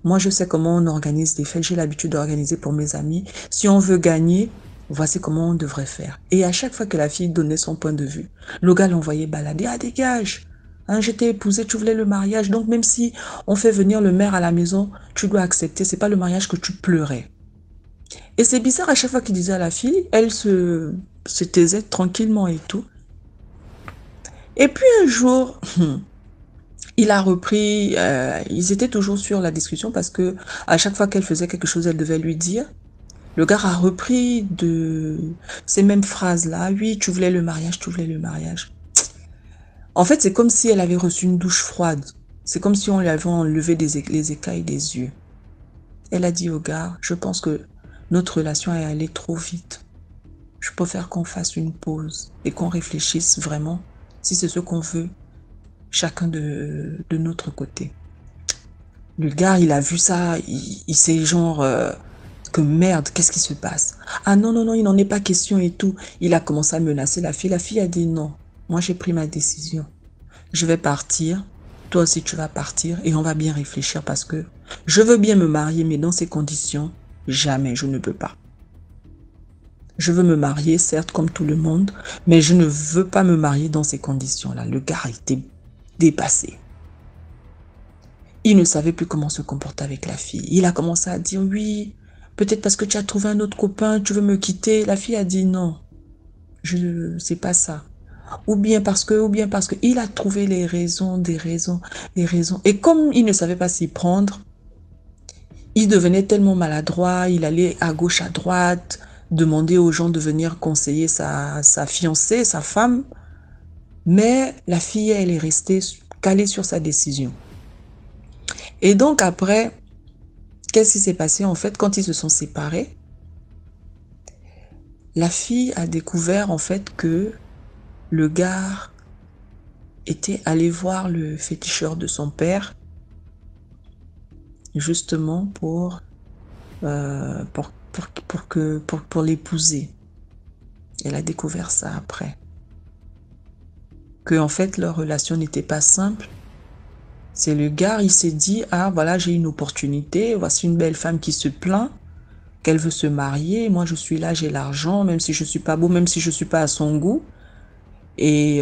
Moi, je sais comment on organise des fêtes. J'ai l'habitude d'organiser pour mes amis. Si on veut gagner, voici comment on devrait faire. Et à chaque fois que la fille donnait son point de vue, le gars l'envoyait balader. Ah, dégage! Hein, je t'ai épousé, tu voulais le mariage. Donc, même si on fait venir le maire à la maison, tu dois accepter. C'est pas le mariage que tu pleurais. Et c'est bizarre, à chaque fois qu'il disait à la fille, elle se taisait tranquillement et tout. Et puis un jour, il a repris, ils étaient toujours sur la discussion parce que à chaque fois qu'elle faisait quelque chose, elle devait lui dire. Le gars a repris de ces mêmes phrases-là. Oui, tu voulais le mariage, tu voulais le mariage. En fait, c'est comme si elle avait reçu une douche froide. C'est comme si on lui avait enlevé les écailles des yeux. Elle a dit au gars, je pense que notre relation est allée trop vite. Je préfère qu'on fasse une pause et qu'on réfléchisse vraiment si c'est ce qu'on veut, chacun de notre côté. Le gars, il a vu ça, il s'est genre, que merde, qu'est-ce qui se passe? Ah non, non, non, il n'en est pas question et tout. Il a commencé à menacer la fille. La fille a dit non, moi j'ai pris ma décision. Je vais partir, toi aussi tu vas partir et on va bien réfléchir parce que je veux bien me marier, mais dans ces conditions, jamais, je ne peux pas. Je veux me marier, certes, comme tout le monde, mais je ne veux pas me marier dans ces conditions-là. Le gars était dépassé. Il ne savait plus comment se comporter avec la fille. Il a commencé à dire, oui, peut-être parce que tu as trouvé un autre copain, tu veux me quitter. La fille a dit, non, c'est pas ça. Ou bien parce que, il a trouvé les raisons, des raisons. Et comme il ne savait pas s'y prendre, il devenait tellement maladroit, il allait à gauche, à droite, demander aux gens de venir conseiller sa fiancée, sa femme. Mais la fille, elle est restée calée sur sa décision. Et donc après, qu'est-ce qui s'est passé en fait quand ils se sont séparés? La fille a découvert en fait que le gars était allé voir le féticheur de son père justement pour l'épouser. Elle a découvert ça après. Que en fait leur relation n'était pas simple. C'est le gars, il s'est dit, ah voilà, j'ai une opportunité, voici une belle femme qui se plaint, qu'elle veut se marier, moi je suis là, j'ai l'argent, même si je suis pas beau, même si je suis pas à son goût. Et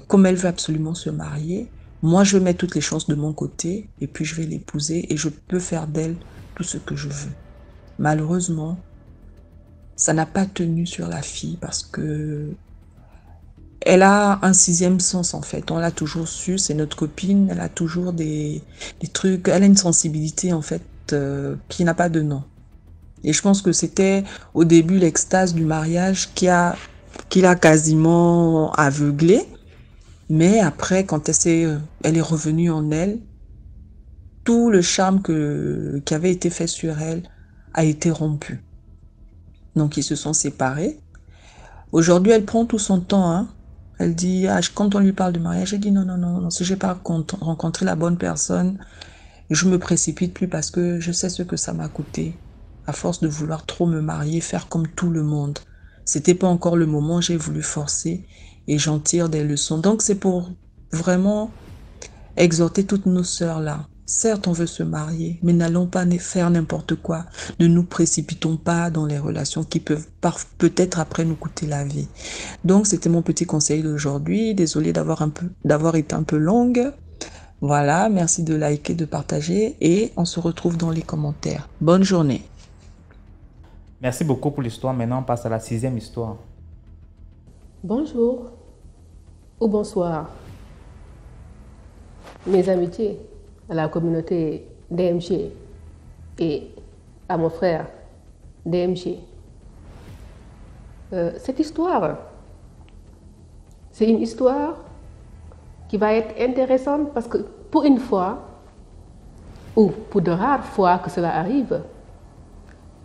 comme elle veut absolument se marier, moi je vais mettre toutes les chances de mon côté et puis je vais l'épouser et je peux faire d'elle tout ce que je veux. Malheureusement, ça n'a pas tenu sur la fille parce que elle a un sixième sens en fait, on l'a toujours su, c'est notre copine, elle a toujours des trucs, elle a une sensibilité en fait qui n'a pas de nom. Et je pense que c'était au début l'extase du mariage qui l'a quasiment aveuglée, mais après quand elle est revenue en elle, tout le charme qui avait été fait sur elle a été rompu. Donc ils se sont séparés. Aujourd'hui elle prend tout son temps, hein. Elle dit, quand on lui parle de mariage, elle dit non, si j'ai pas rencontré la bonne personne, je me précipite plus parce que je sais ce que ça m'a coûté. À force de vouloir trop me marier, faire comme tout le monde. C'était pas encore le moment, j'ai voulu forcer et j'en tire des leçons. Donc c'est pour vraiment exhorter toutes nos sœurs là. Certes, on veut se marier, mais n'allons pas faire n'importe quoi. Ne nous précipitons pas dans les relations qui peuvent peut-être après nous coûter la vie. Donc, c'était mon petit conseil d'aujourd'hui. Désolée d'avoir été un peu longue. Voilà, merci de liker, de partager et on se retrouve dans les commentaires. Bonne journée. Merci beaucoup pour l'histoire. Maintenant, on passe à la 6e histoire. Bonjour ou bonsoir. Mes amitiés à la communauté DMG et à mon frère DMG. Cette histoire, c'est une histoire qui va être intéressante parce que pour une fois, ou pour de rares fois que cela arrive,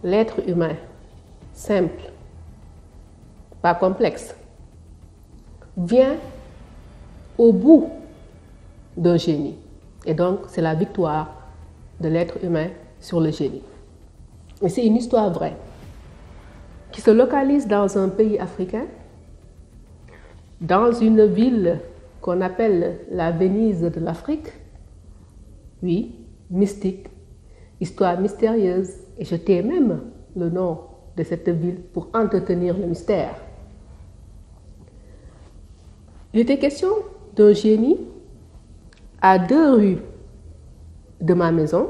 l'être humain, simple, pas complexe, vient au bout d'un génie. Et donc, c'est la victoire de l'être humain sur le génie. Et c'est une histoire vraie qui se localise dans un pays africain, dans une ville qu'on appelle la Venise de l'Afrique. Oui, mystique, histoire mystérieuse. Et je tais même le nom de cette ville pour entretenir le mystère. Il était question d'un génie à 2 rues de ma maison,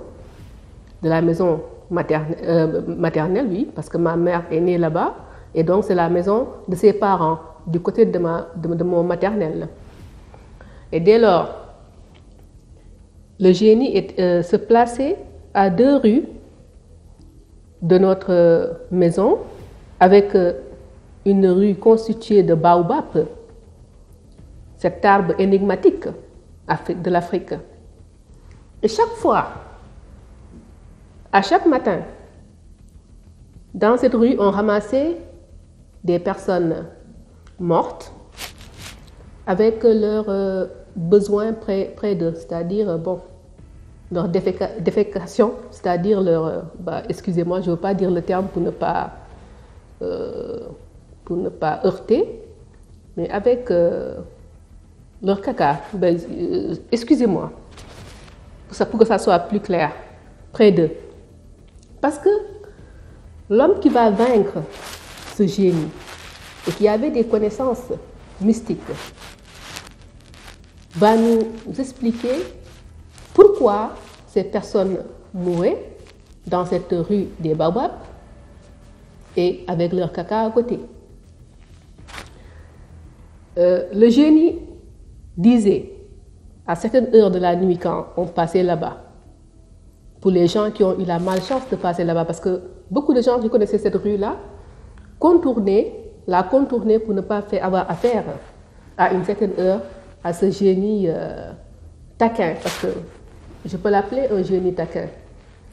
de la maison maternelle, oui, parce que ma mère est née là-bas, et donc c'est la maison de ses parents, du côté de mon maternelle. Et dès lors, le génie se plaçait à 2 rues de notre maison, avec une rue constituée de baobab, cet arbre énigmatique de l'Afrique. Et chaque fois, à chaque matin, dans cette rue, on ramassait des personnes mortes avec leurs besoins près d'eux, c'est-à-dire, leur défécation, c'est-à-dire leur... excusez-moi, je ne veux pas dire le terme pour ne pas heurter, mais avec leur caca, excusez-moi, pour que ça soit plus clair, près d'eux. Parce que l'homme qui va vaincre ce génie et qui avait des connaissances mystiques va nous expliquer pourquoi ces personnes mouraient dans cette rue des baobabs et avec leur caca à côté. Le génie disait, à certaines heures de la nuit quand on passait là-bas, pour les gens qui ont eu la malchance de passer là-bas, parce que beaucoup de gens qui connaissaient cette rue-là la contourner pour ne pas avoir affaire à une certaine heure à ce génie taquin, parce que je peux l'appeler un génie taquin.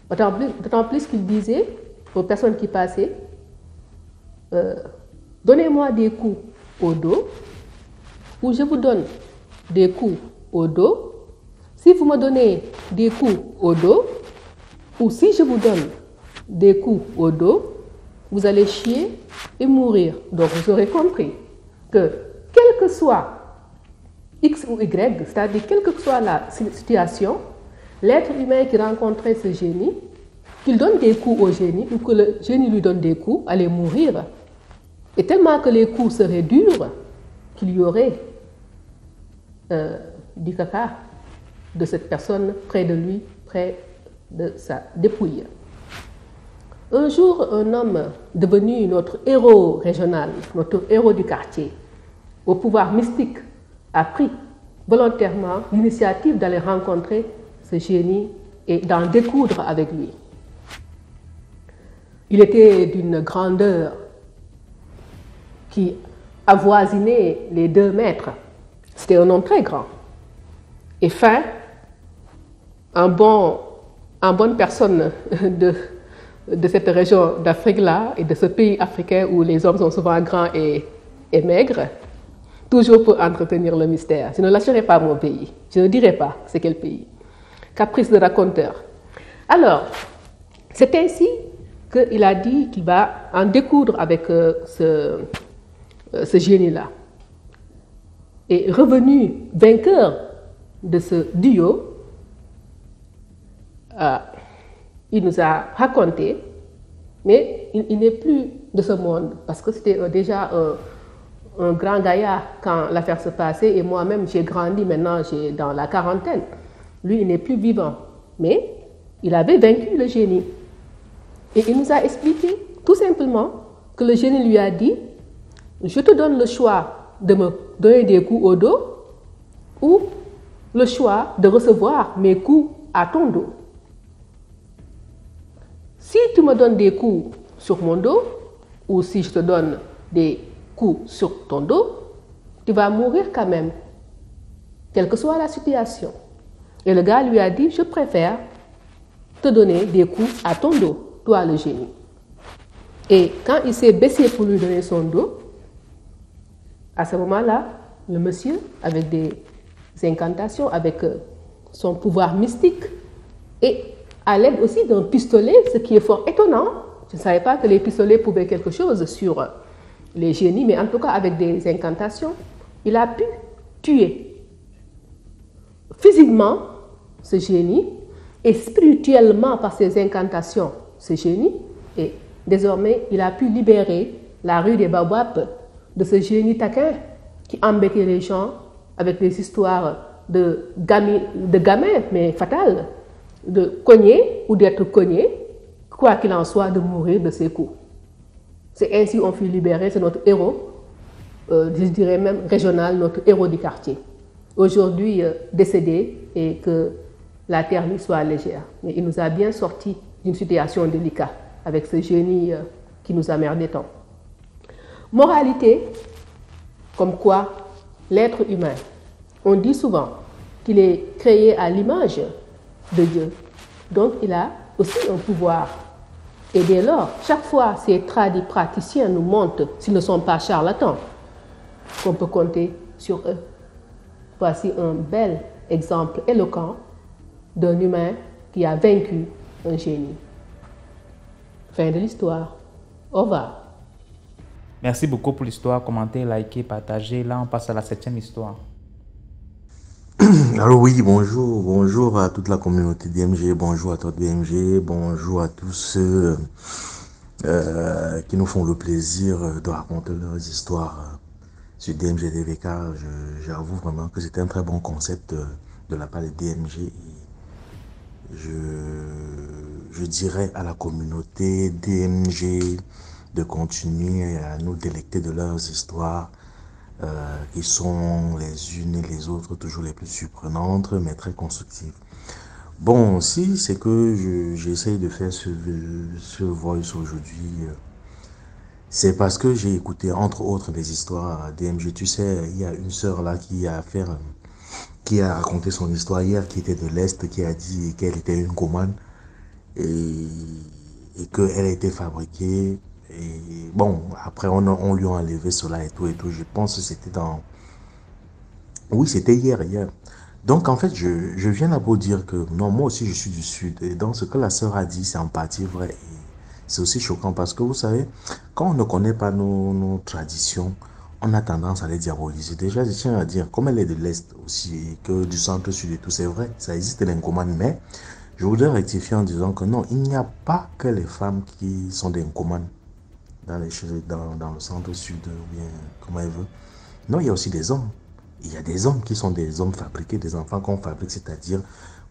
D'autant plus qu'il disait aux personnes qui passaient, donnez-moi des coups au dos, ou je vous donne des coups au dos. Si vous me donnez des coups au dos, ou si je vous donne des coups au dos, vous allez chier et mourir. Donc vous aurez compris que quel que soit X ou Y, c'est-à-dire quelle que soit la situation, l'être humain qui rencontrait ce génie, qu'il donne des coups au génie ou que le génie lui donne des coups, allait mourir. Et tellement que les coups seraient durs qu'il y aurait du caca de cette personne près de lui, près de sa dépouille. Un jour, un homme devenu notre héros régional, notre héros du quartier, au pouvoir mystique, a pris volontairement l'initiative d'aller rencontrer ce génie et d'en découdre avec lui. Il était d'une grandeur qui avoisinait les 2 mètres. C'était un homme très grand et fin, en bonne personne de cette région d'Afrique-là et de ce pays africain où les hommes sont souvent grands et maigres, toujours pour entretenir le mystère. Je ne lâcherai pas mon pays. Je ne dirai pas c'est quel pays. Caprice de raconteur. Alors, c'est ainsi qu'il a dit qu'il va en découdre avec ce génie-là. Et revenu vainqueur de ce duo, il nous a raconté, mais il n'est plus de ce monde, parce que c'était déjà un grand gaillard quand l'affaire se passait, et moi-même j'ai grandi, maintenant j'ai dans la quarantaine. Lui, il n'est plus vivant, mais il avait vaincu le génie. Et il nous a expliqué tout simplement que le génie lui a dit, je te donne le choix de me donner des coups au dos ou le choix de recevoir mes coups à ton dos. Si tu me donnes des coups sur mon dos ou si je te donne des coups sur ton dos, tu vas mourir quand même, quelle que soit la situation. Et le gars lui a dit, je préfère te donner des coups à ton dos, toi le génie. Et quand il s'est baissé pour lui donner son dos, à ce moment-là, le monsieur, avec des incantations, avec son pouvoir mystique, et à l'aide aussi d'un pistolet, ce qui est fort étonnant, je ne savais pas que les pistolets pouvaient quelque chose sur les génies, mais en tout cas avec des incantations, il a pu tuer physiquement ce génie et spirituellement par ses incantations ce génie, et désormais il a pu libérer la rue des Baobabs de ce génie taquin qui embêtait les gens avec des histoires de gamins, mais fatales, de cogner ou d'être cogné, quoi qu'il en soit, de mourir de ses coups. C'est ainsi qu'on fut libéré, c'est notre héros, je dirais même régional, notre héros du quartier. Aujourd'hui décédé, et que la terre lui soit légère. Mais il nous a bien sorti d'une situation délicate avec ce génie qui nous a merdé tant. Moralité, comme quoi l'être humain, on dit souvent qu'il est créé à l'image de Dieu. Donc il a aussi un pouvoir. Et dès lors, chaque fois ces praticiens nous montrent, s'ils ne sont pas charlatans, qu'on peut compter sur eux. Voici un bel exemple éloquent d'un humain qui a vaincu un génie. Fin de l'histoire. Au revoir. Merci beaucoup pour l'histoire. Commentez, likez, partagez. Là, on passe à la 7e histoire. Alors oui, bonjour à toute la communauté DMG, bonjour à toi DMG, bonjour à tous ceux qui nous font le plaisir de raconter leurs histoires sur DMG DVK. J'avoue vraiment que c'était un très bon concept de la part de DMG. Je dirais à la communauté DMG de continuer à nous délecter de leurs histoires qui sont les unes et les autres toujours les plus surprenantes mais très constructives. Bon, si c'est que j'essaye de faire ce voice aujourd'hui, C'est parce que j'ai écouté, entre autres, des histoires DMG. Tu sais, il y a une sœur là qui a raconté son histoire hier, qui était de l'Est, qui a dit qu'elle était une comane et, et qu'elle a été fabriquée. Et bon, après, on lui a enlevé cela et tout et tout. Je pense que c'était dans... Oui, c'était hier. Donc, en fait, je viens là pour dire que non, moi aussi, je suis du Sud. Et donc, ce que la sœur a dit, c'est en partie vrai. Et c'est aussi choquant parce que, vous savez, quand on ne connaît pas nos traditions, on a tendance à les diaboliser. Déjà, je tiens à dire, comme elle est de l'Est aussi, et que du centre-sud et tout, c'est vrai, ça existe l'incomane, mais je voudrais rectifier en disant que non, il n'y a pas que les femmes qui sont des incomanes dans le centre-sud, ou bien, comment elle veut. Non, il y a aussi des hommes. Il y a des hommes qui sont des hommes fabriqués, des enfants qu'on fabrique, c'est-à-dire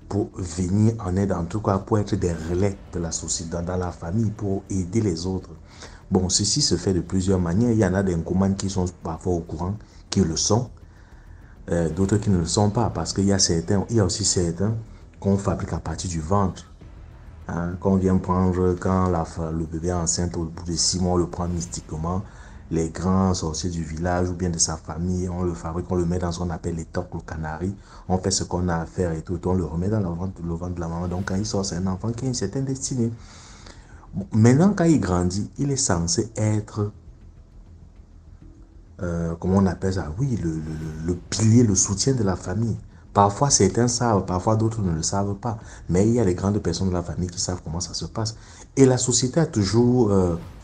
pour venir en aide, en tout cas pour être des relais de la société, dans la famille, pour aider les autres. Bon, ceci se fait de plusieurs manières. Il y en a des commandes qui sont parfois au courant, qui le sont, d'autres qui ne le sont pas, parce qu'il y a aussi certains qu'on fabrique à partir du ventre. Hein, qu'on vient prendre quand le bébé est enceinte au bout de 6 mois, on le prend mystiquement. Les grands sorciers du village ou bien de sa famille, on le fabrique, on le met dans ce qu'on appelle les tocs, le canari. On fait ce qu'on a à faire et tout, on le remet dans le ventre de la maman. Donc quand il sort, c'est un enfant qui a une certaine destinée. Bon, maintenant, quand il grandit, il est censé être, comment on appelle ça? Oui, le pilier, le soutien de la famille. Parfois, certains savent, parfois d'autres ne le savent pas. Mais il y a les grandes personnes de la famille qui savent comment ça se passe. Et la société a toujours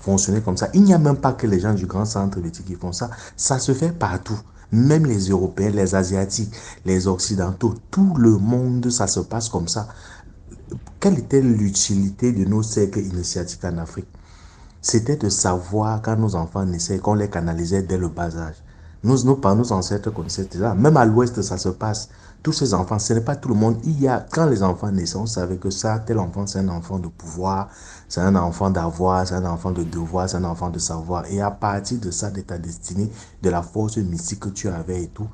fonctionné comme ça. Il n'y a même pas que les gens du grand centre qui font ça. Ça se fait partout. Même les Européens, les Asiatiques, les Occidentaux, tout le monde, ça se passe comme ça. Quelle était l'utilité de nos cercles initiatiques en Afrique? C'était de savoir quand nos enfants naissaient, qu'on les canalisait dès le bas âge. Nos ancêtres connaissaient déjà. Même à l'ouest, ça se passe. Tous ces enfants, ce n'est pas tout le monde. Quand les enfants naissaient, on savait que ça, tel enfant, c'est un enfant de pouvoir, c'est un enfant d'avoir, c'est un enfant de devoir, c'est un enfant de savoir. Et à partir de ça, de ta destinée, de la force mystique que tu avais et tout,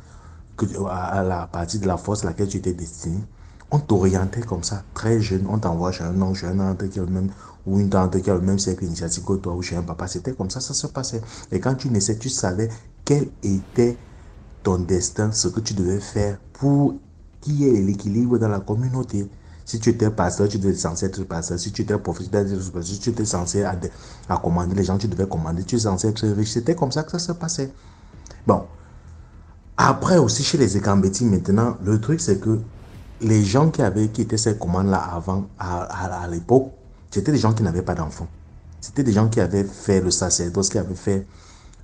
à la partie de la force à laquelle tu étais destiné, on t'orientait comme ça, très jeune, on t'envoie chez un oncle, chez un tante qui a le même, ou une tante qui a le même cercle initiatique que toi, ou chez un papa. C'était comme ça se passait. Et quand tu naissais, tu savais quel était ton destin, ce que tu devais faire pour qu'il y ait l'équilibre dans la communauté. Si tu étais pasteur, tu devais censé être pasteur. Si tu étais prophète, si tu étais censé à commander les gens, tu devais commander. Tu es censé être riche. C'était comme ça que ça se passait. Bon. Après aussi, chez les Ekambeti, maintenant, le truc, c'est que les gens qui étaient ces commandes-là avant, à l'époque, c'était des gens qui n'avaient pas d'enfants. C'était des gens qui avaient fait le sacerdoce, qui avaient fait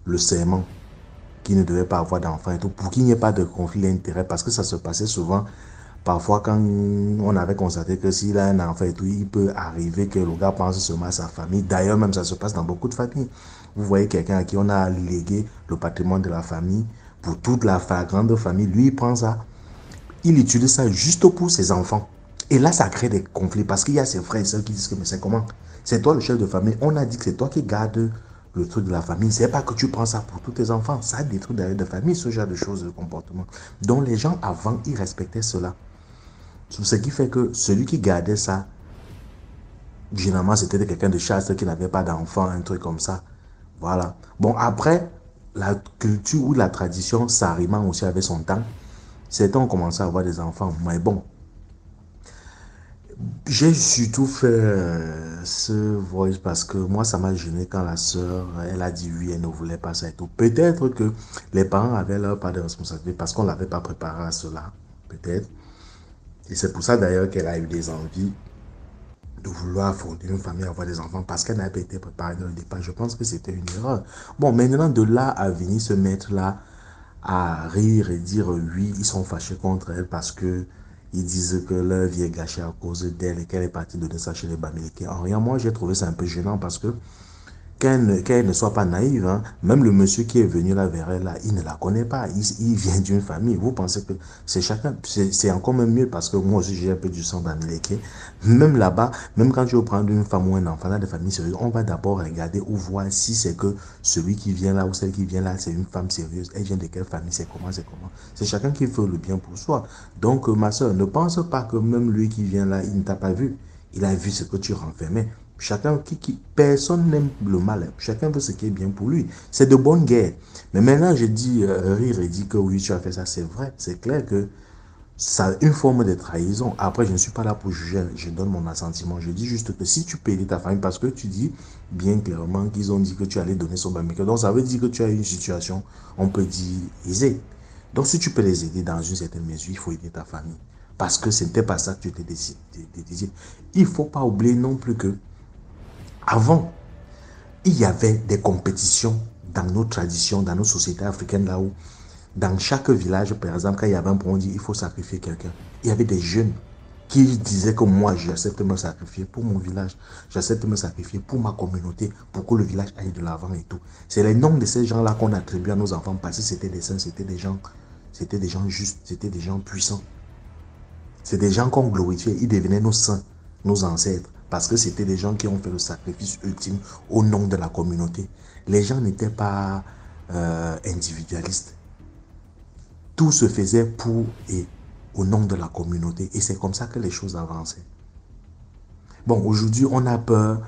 le serment, qui ne devaient pas avoir d'enfants et tout, pour qu'il n'y ait pas de conflit d'intérêt, parce que ça se passait souvent. Parfois, quand on avait constaté que s'il a un enfant et tout, il peut arriver que le gars pense seulement à sa famille. D'ailleurs, même ça se passe dans beaucoup de familles. Vous voyez quelqu'un à qui on a légué le patrimoine de la famille, pour toute la grande famille, lui, il prend ça. Il utilise ça juste pour ses enfants. Et là, ça crée des conflits parce qu'il y a ses frères et sœurs qui disent que mais c'est comment? C'est toi le chef de famille. On a dit que c'est toi qui gardes le truc de la famille. C'est pas que tu prends ça pour tous tes enfants. Ça détruit d'ailleurs de famille, ce genre de choses, de comportement. Donc les gens avant, ils respectaient cela. Ce qui fait que celui qui gardait ça, généralement, c'était quelqu'un de chaste qui n'avait pas d'enfant, un truc comme ça. Voilà. Bon, après, la culture ou la tradition, ça arrivant aussi avec son temps. Certains ont commencé à avoir des enfants, mais bon. J'ai surtout fait ce voice parce que moi, ça m'a gêné quand la sœur, elle a dit oui, elle ne voulait pas ça et tout. Peut-être que les parents avaient leur part de responsabilité parce qu'on ne l'avait pas préparé à cela. Peut-être. Et c'est pour ça d'ailleurs qu'elle a eu des envies de vouloir fonder une famille, avoir des enfants, parce qu'elle n'avait pas été préparée dans le départ. Je pense que c'était une erreur. Bon, maintenant, de là à venir se mettre là, à rire et dire oui, ils sont fâchés contre elle parce que ils disent que leur vie est gâchée à cause d'elle et qu'elle est partie donner ça chez les Bamileke. En rien, moi, j'ai trouvé ça un peu gênant parce que qu'elle ne soit pas naïve, hein. Même le monsieur qui est venu là vers elle, là, il ne la connaît pas. Il vient d'une famille. Vous pensez que c'est chacun, c'est encore même mieux parce que moi aussi j'ai un peu du sang d'Américain. Même là-bas, même quand tu veux prendre une femme ou un enfant dans des familles sérieuses, on va d'abord regarder ou voir si c'est que celui qui vient là ou celle qui vient là, c'est une femme sérieuse. Elle vient de quelle famille, c'est comment, c'est comment. C'est chacun qui fait le bien pour soi. Donc, ma soeur, ne pense pas que même lui qui vient là, il ne t'a pas vu. Il a vu ce que tu renfermais. Personne n'aime le mal. Chacun veut ce qui est bien pour lui. C'est de bonne guerre. Mais maintenant, je dis, rire et dire que oui, tu as fait ça, c'est vrai. C'est clair que ça une forme de trahison. Après, je ne suis pas là pour juger, je donne mon assentiment. Je dis juste que si tu peux aider ta famille, parce que tu dis bien clairement qu'ils ont dit que tu allais donner son bambika, donc ça veut dire que tu as une situation, on peut dire, aisée. Donc si tu peux les aider dans une certaine mesure, il faut aider ta famille. Parce que ce n'était pas ça que tu étais décidé. Il ne faut pas oublier non plus que avant, il y avait des compétitions dans nos traditions, dans nos sociétés africaines, là où dans chaque village, par exemple, quand il y avait un point, on dit il faut sacrifier quelqu'un. Il y avait des jeunes qui disaient que moi, j'accepte de me sacrifier pour mon village, j'accepte de me sacrifier pour ma communauté, pour que le village aille de l'avant et tout. C'est les noms de ces gens-là qu'on attribue à nos enfants parce que c'était des saints, c'était des gens justes, c'était des gens puissants. C'est des gens qu'on glorifiait, ils devenaient nos saints, nos ancêtres, parce que c'était des gens qui ont fait le sacrifice ultime au nom de la communauté. Les gens n'étaient pas individualistes. Tout se faisait pour et au nom de la communauté. Et c'est comme ça que les choses avançaient. Bon, aujourd'hui, on a peur.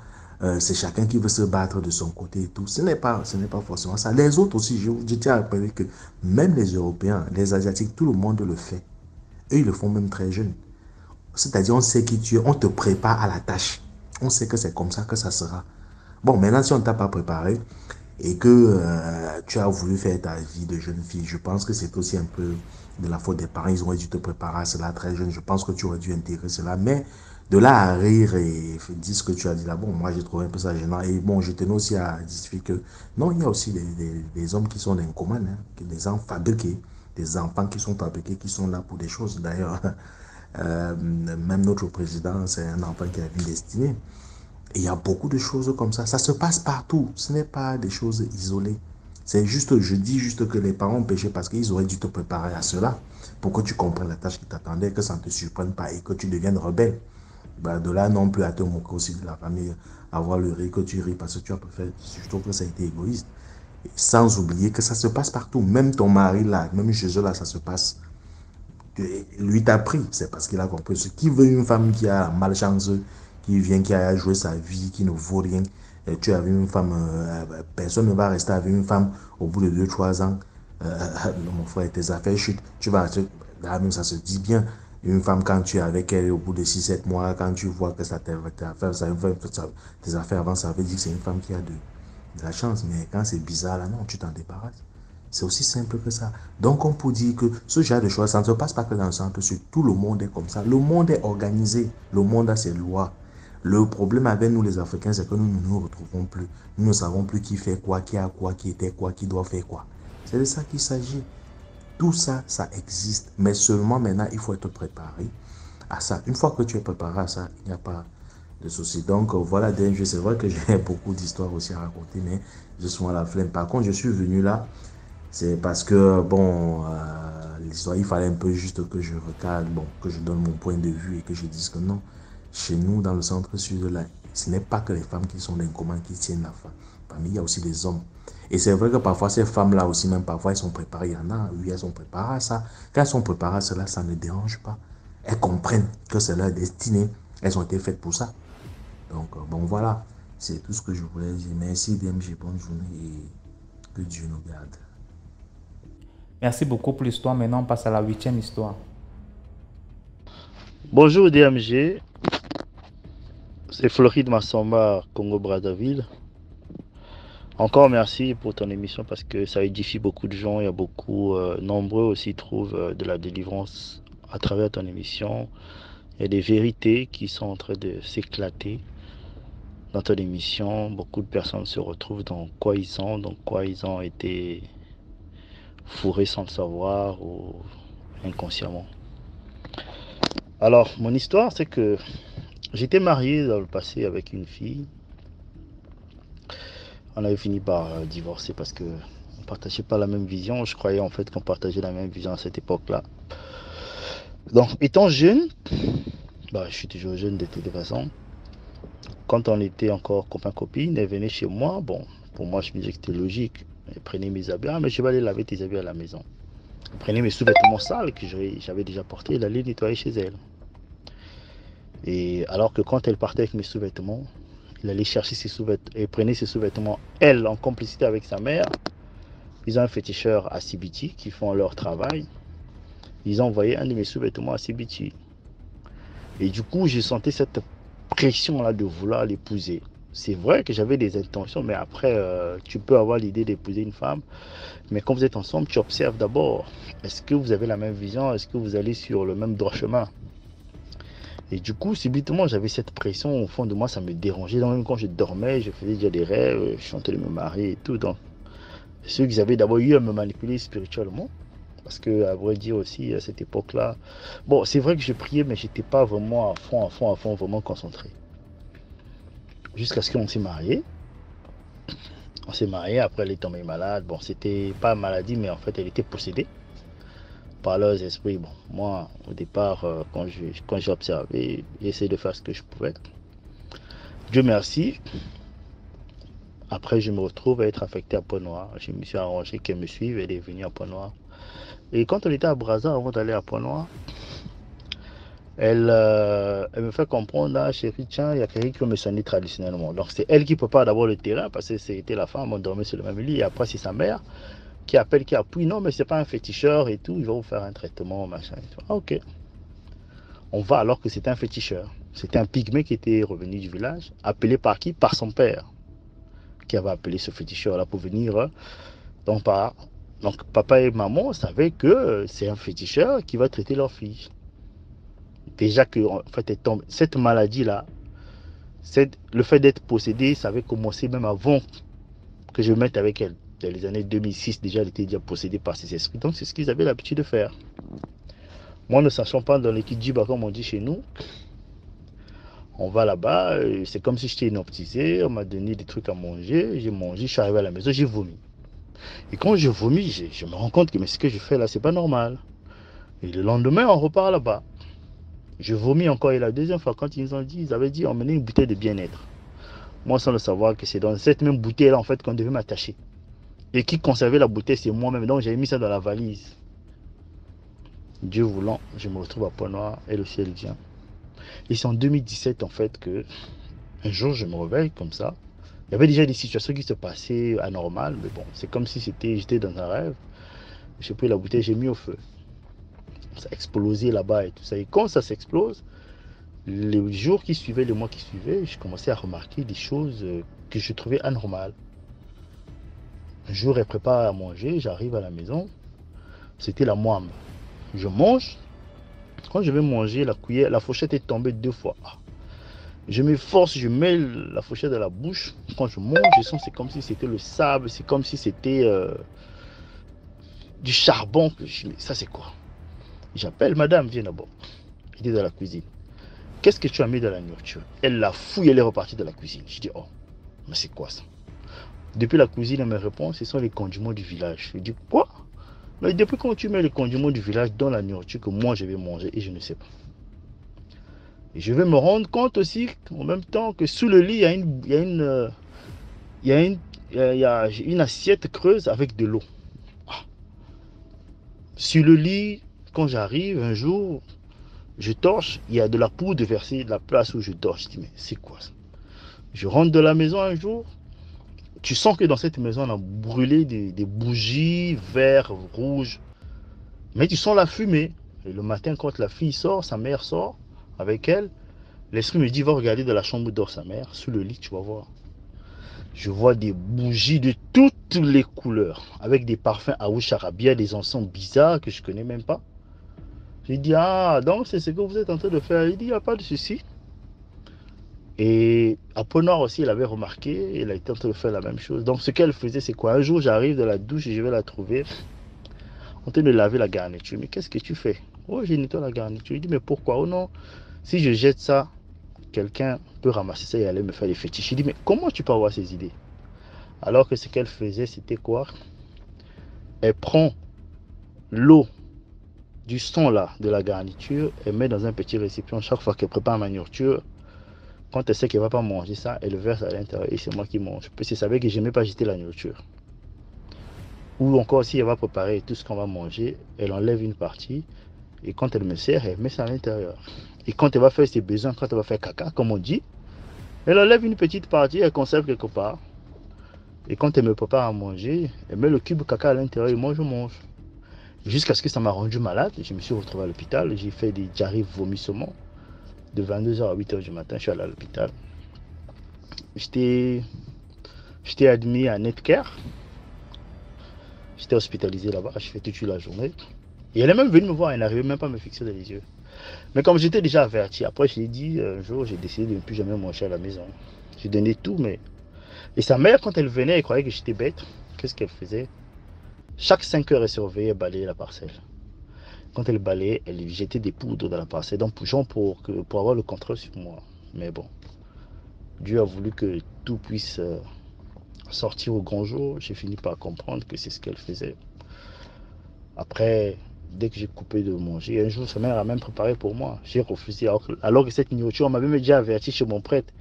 C'est chacun qui veut se battre de son côté et tout. Ce n'est pas forcément ça. Les autres aussi, je tiens à rappeler que même les Européens, les Asiatiques, tout le monde le fait. Eux, ils le font même très jeunes. C'est-à-dire, on sait qui tu es, on te prépare à la tâche. On sait que c'est comme ça que ça sera. Bon, maintenant, si on ne t'a pas préparé et que tu as voulu faire ta vie de jeune fille, je pense que c'est aussi un peu de la faute des parents. Ils auraient dû te préparer à cela très jeune. Je pense que tu aurais dû intégrer cela. Mais de là à rire et dire ce que tu as dit là, bon, moi, j'ai trouvé un peu ça gênant. Et bon, je tenais aussi à justifier que non, il y a aussi des hommes qui sont des commandes, hein, des enfants fabriqués, des enfants qui sont fabriqués, qui sont là pour des choses. D'ailleurs, même notre président, c'est un enfant qui a une destinée. Et il y a beaucoup de choses comme ça. Ça se passe partout. Ce n'est pas des choses isolées. C'est juste, je dis juste que les parents ont péché parce qu'ils auraient dû te préparer à cela pour que tu comprennes la tâche qui t'attendait, que ça ne te surprenne pas et que tu deviennes rebelle. Bah, de là non plus à te moquer aussi de la famille, avoir le rire que tu ris parce que tu as préféré. Je trouve que ça a été égoïste. Et sans oublier que ça se passe partout. Même ton mari là, même chez eux là, ça se passe. Lui t'a pris, c'est parce qu'il a compris. Ce qui veut une femme qui a malchance, qui vient, qui a joué sa vie, qui ne vaut rien. Et tu as vu une femme, personne ne va rester avec une femme au bout de 2-3 ans. Mon frère, tes affaires chutent. Tu vas, là même ça se dit bien. Une femme, quand tu es avec elle au bout de 6-7 mois, quand tu vois que tes affaires avancent, ça veut dire que c'est une femme qui a de la chance. Mais quand c'est bizarre, là, non, tu t'en débarrasses. C'est aussi simple que ça. Donc, on peut dire que ce genre de choses, ça ne se passe pas que dans le centre sud. Tout le monde est comme ça. Le monde est organisé. Le monde a ses lois. Le problème avec nous, les Africains, c'est que nous ne nous retrouvons plus. Nous ne savons plus qui fait quoi, qui a quoi, qui était quoi, qui doit faire quoi. C'est de ça qu'il s'agit. Tout ça, ça existe. Mais seulement maintenant, il faut être préparé à ça. Une fois que tu es préparé à ça, il n'y a pas de souci. Donc, voilà, DMG, c'est vrai que j'ai beaucoup d'histoires aussi à raconter, mais je suis à la flemme. Par contre, je suis venu là. C'est parce que, bon, l'histoire, il fallait un peu juste que je recadre, bon, que je donne mon point de vue et que je dise que non, chez nous, dans le centre-sud, là, ce n'est pas que les femmes qui sont d'incommandes qui tiennent la famille, il y a aussi des hommes. Et c'est vrai que parfois, ces femmes-là aussi, même parfois, elles sont préparées, il y en a, oui, elles sont préparées à ça. Quand elles sont préparées à cela, ça ne dérange pas. Elles comprennent que c'est leur destinée, elles ont été faites pour ça. Donc, bon, voilà, c'est tout ce que je voulais dire. Merci, DMG, bonne journée et que Dieu nous garde. Merci beaucoup pour l'histoire. Maintenant, on passe à la 8e histoire. Bonjour DMG, c'est Floride Massamba, Congo-Brazzaville. Encore merci pour ton émission parce que ça édifie beaucoup de gens. Il y a beaucoup, nombreux aussi trouvent de la délivrance à travers ton émission. Il y a des vérités qui sont en train de s'éclater dans ton émission. Beaucoup de personnes se retrouvent dans quoi ils ont été fourrés sans le savoir ou inconsciemment. Alors, mon histoire, c'est que j'étais marié dans le passé avec une fille. On avait fini par divorcer parce qu'on ne partageait pas la même vision. Je croyais en fait qu'on partageait la même vision à cette époque-là. Donc, étant jeune, je suis toujours jeune de toute façon. Quand on était encore copain-copine, elle venait chez moi. Bon, pour moi, je me disais que c'était logique. Elle prenait mes habits. Ah, mais je vais aller laver tes habits à la maison. Elle prenait mes sous-vêtements sales que j'avais déjà portés. Elle allait nettoyer chez elle. Et alors que quand elle partait avec mes sous-vêtements, Il allait chercher ses sous-vêtements et prenait ses sous-vêtements, elle, en complicité avec sa mère. Ils ont un féticheur à CBT qui font leur travail. Ils ont envoyé un de mes sous-vêtements à CBT. Et du coup, j'ai senti cette pression-là de vouloir l'épouser. C'est vrai que j'avais des intentions, mais après, tu peux avoir l'idée d'épouser une femme. Mais quand vous êtes ensemble, tu observes d'abord. Est-ce que vous avez la même vision? Est-ce que vous allez sur le même droit chemin? Et du coup, subitement, j'avais cette pression au fond de moi, ça me dérangeait. Donc, même quand je dormais, je faisais déjà des rêves, je chantais de me marier et tout. Donc, ceux qui avaient d'abord eu à me manipuler spirituellement, parce que, à vrai dire aussi, à cette époque-là, bon, c'est vrai que je priais, mais je n'étais pas vraiment à fond, vraiment concentré. Jusqu'à ce qu'on s'est marié. On s'est marié, après elle est tombée malade. Bon, c'était pas maladie, mais en fait, elle était possédée par leurs esprits. Bon, moi, au départ, quand j'ai observé, j'ai essayé de faire ce que je pouvais. Dieu merci. Après, je me retrouve à être affecté à Pointe-Noire. Je me suis arrangé qu'elle me suive, elle est venue à Pointe-Noire. Et quand on était à Brazza, avant d'aller à Pointe-Noire, elle me fait comprendre, ah, chérie, tiens, il y a quelqu'un qui peut me sonner traditionnellement. Donc c'est elle qui prépare d'abord le terrain, parce que c'était la femme, on dormait sur le même lit. Et après, c'est sa mère qui appelle, qui appuie. Non, mais c'est pas un féticheur et tout, il va vous faire un traitement, machin. Et tout. Ah, ok. On va alors que c'était un féticheur. C'était un pygmée qui était revenu du village, appelé par qui? Par son père, qui avait appelé ce féticheur-là pour venir. Donc papa et maman savaient que c'est un féticheur qui va traiter leur fille. Déjà que en fait, cette maladie-là, le fait d'être possédée, ça avait commencé même avant que je me mette avec elle. Dans les années 2006, déjà, elle était déjà possédée par ses esprits. Donc, c'est ce qu'ils avaient l'habitude de faire. Moi, ne sachant pas dans l'équipe Djiba, comme on dit chez nous, on va là-bas, c'est comme si j'étais hypnotisé, on m'a donné des trucs à manger, j'ai mangé, je suis arrivé à la maison, j'ai vomi. Et quand je vomis, je me rends compte que mais ce que je fais là, c'est pas normal. Et le lendemain, on repart là-bas. Je vomis encore, et la deuxième fois, quand ils ont dit, ils avaient dit, emmener une bouteille de bien-être. Moi, sans le savoir que c'est dans cette même bouteille-là, en fait, qu'on devait m'attacher. Et qui conservait la bouteille, c'est moi-même. Donc, j'avais mis ça dans la valise. Dieu voulant, je me retrouve à Pointe-Noire et le ciel vient. Et c'est en 2017, en fait, que un jour, je me réveille comme ça. Il y avait déjà des situations qui se passaient anormales, mais bon, c'est comme si j'étais dans un rêve. J'ai pris la bouteille, j'ai mis au feu. Ça a explosé là-bas et tout ça. Et quand ça s'explose, les jours qui suivaient, les mois qui suivaient, je commençais à remarquer des choses que je trouvais anormales. Un jour, elle prépare à manger, j'arrive à la maison, c'était la moime. Je mange, quand je vais manger, la fourchette est tombée 2 fois. Je m'efforce, je mets la fourchette dans la bouche. Quand je mange, je sens c'est comme si c'était le sable, c'est comme si c'était du charbon. Ça c'est quoi? J'appelle madame, viens d'abord. Elle est dans la cuisine. Qu'est-ce que tu as mis dans la nourriture? Elle la fouille, elle est repartie de la cuisine. Je dis, oh, mais c'est quoi ça? Depuis la cuisine, elle me répond, ce sont les condiments du village. Je dis, quoi? Mais depuis quand tu mets les condiments du village dans la nourriture que moi je vais manger et je ne sais pas. Et je vais me rendre compte aussi, en même temps, que sous le lit, il y a une assiette creuse avec de l'eau. Sur le lit, quand j'arrive un jour, je torche, il y a de la poudre versée de la place où je dors. Je dis, mais c'est quoi ça? Je rentre de la maison un jour, tu sens que dans cette maison, on a brûlé des bougies vert, rouge. Mais tu sens la fumée. Et le matin, quand la fille sort, sa mère sort avec elle, l'esprit me dit, va regarder dans la chambre où dort sa mère, sous le lit, tu vas voir. Je vois des bougies de toutes les couleurs, avec des parfums Aouch Arabia, des encens bizarres que je ne connais même pas. J'ai dit, ah, donc c'est ce que vous êtes en train de faire. Il dit, il n'y a pas de souci. Et à Pointe-Noire aussi, elle avait remarqué, elle a été en train de faire la même chose. Donc ce qu'elle faisait, c'est quoi? Un jour, j'arrive de la douche et je vais la trouver en train de laver la garniture. Mais qu'est-ce que tu fais? Oh, j'ai nettoyé la garniture. Il dit, mais pourquoi? Oh non, si je jette ça, quelqu'un peut ramasser ça et aller me faire des fétiches. Il dit, mais comment tu peux avoir ces idées? Alors que ce qu'elle faisait, c'était quoi? Elle prend l'eau du son là de la garniture, elle met dans un petit récipient. Chaque fois qu'elle prépare ma nourriture, quand elle sait qu'elle ne va pas manger ça, elle le verse à l'intérieur et c'est moi qui mange. Parce qu'elle savait que je n'aimais pas jeter la nourriture. Ou encore, si elle va préparer tout ce qu'on va manger, elle enlève une partie et quand elle me sert, elle met ça à l'intérieur. Et quand elle va faire ses besoins, quand elle va faire caca, comme on dit, Elle enlève une petite partie, elle conserve quelque part. Et quand elle me prépare à manger, elle met le cube caca à l'intérieur et moi je mange. Jusqu'à ce que ça m'a rendu malade. Je me suis retrouvé à l'hôpital. J'ai fait des diarrhées vomissements. De 22h à 8h du matin, je suis allé à l'hôpital. J'étais admis à Netcare. J'étais hospitalisé là-bas. Je fais toute la journée. Et elle est même venue me voir. Elle n'arrivait même pas à me fixer dans les yeux. Mais comme j'étais déjà averti, après je l'ai dit, un jour, j'ai décidé de ne plus jamais manger à la maison. J'ai donné tout, mais... Et sa mère, quand elle venait, elle croyait que j'étais bête. Qu'est-ce qu'elle faisait? Chaque 5 heures, elle surveillait, elle balayait la parcelle. Quand elle balayait, elle jetait des poudres dans la parcelle, donc pour avoir le contrôle sur moi. Mais bon, Dieu a voulu que tout puisse sortir au grand jour. J'ai fini par comprendre que c'est ce qu'elle faisait. Après, dès que j'ai coupé de manger, un jour, sa mère a même préparé pour moi. J'ai refusé, alors que cette nourriture, on m'avait déjà averti chez mon prêtre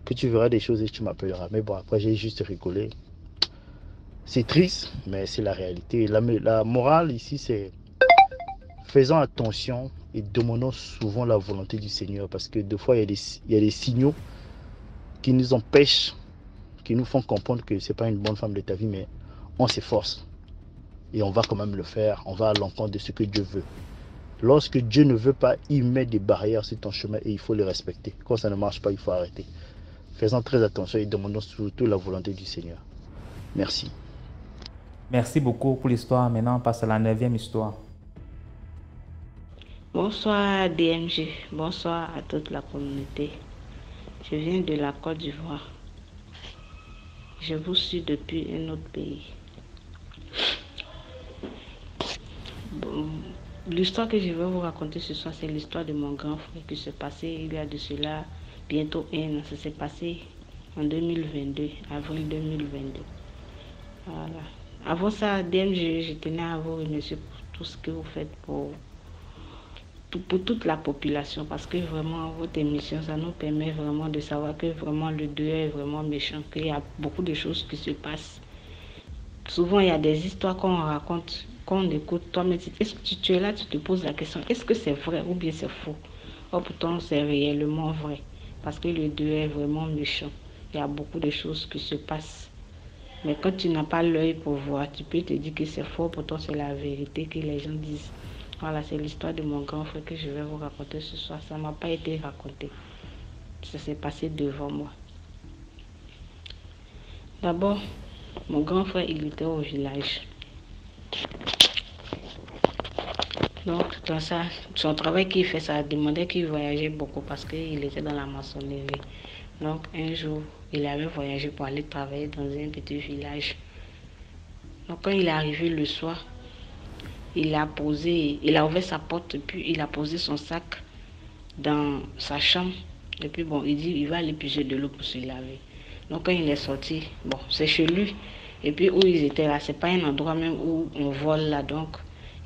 que tu verras des choses et tu m'appelleras. Mais bon, après, j'ai juste rigolé. C'est triste, mais c'est la réalité. La morale ici, c'est faisons attention et demandons souvent la volonté du Seigneur, parce que des fois, il y a des signaux qui nous empêchent, qui nous font comprendre que ce n'est pas une bonne femme de ta vie, mais on s'efforce. Et on va quand même le faire, on va à l'encontre de ce que Dieu veut. Lorsque Dieu ne veut pas, il met des barrières sur ton chemin et il faut les respecter. Quand ça ne marche pas, il faut arrêter. Faisons très attention et demandons surtout la volonté du Seigneur. Merci. Merci beaucoup pour l'histoire. Maintenant, on passe à la 9e histoire. Bonsoir DMG, bonsoir à toute la communauté. Je viens de la Côte d'Ivoire. Je vous suis depuis un autre pays. Bon, l'histoire que je vais vous raconter ce soir, c'est l'histoire de mon grand frère qui s'est passé il y a de cela bientôt 1 an. Ça s'est passé en 2022, avril 2022. Voilà. Avant ça, DMG, je tenais à vous remercier pour tout ce que vous faites pour toute la population, parce que vraiment votre émission, ça nous permet vraiment de savoir que vraiment le deuil est vraiment méchant, qu'il y a beaucoup de choses qui se passent. Souvent il y a des histoires qu'on raconte, qu'on écoute, toi-même, est-ce que tu es là, tu te poses la question, est-ce que c'est vrai ou bien c'est faux? Or pourtant c'est réellement vrai, parce que le deuil est vraiment méchant, il y a beaucoup de choses qui se passent. Mais quand tu n'as pas l'œil pour voir, tu peux te dire que c'est faux, pourtant c'est la vérité que les gens disent. Voilà, c'est l'histoire de mon grand frère que je vais vous raconter ce soir. Ça ne m'a pas été raconté. Ça s'est passé devant moi. D'abord, mon grand frère, il était au village. Donc, dans ça, son travail qu'il fait, ça demandait qu'il voyageait beaucoup parce qu'il était dans la maçonnerie. Donc, un jour, il avait voyagé pour aller travailler dans un petit village. Donc, quand il est arrivé le soir, il a ouvert sa porte et puis il a posé son sac dans sa chambre. Et puis bon, il dit il va aller puiser de l'eau pour se laver. Donc quand il est sorti, bon, c'est chez lui. Et puis où ils étaient là, c'est pas un endroit même où on vole là. Donc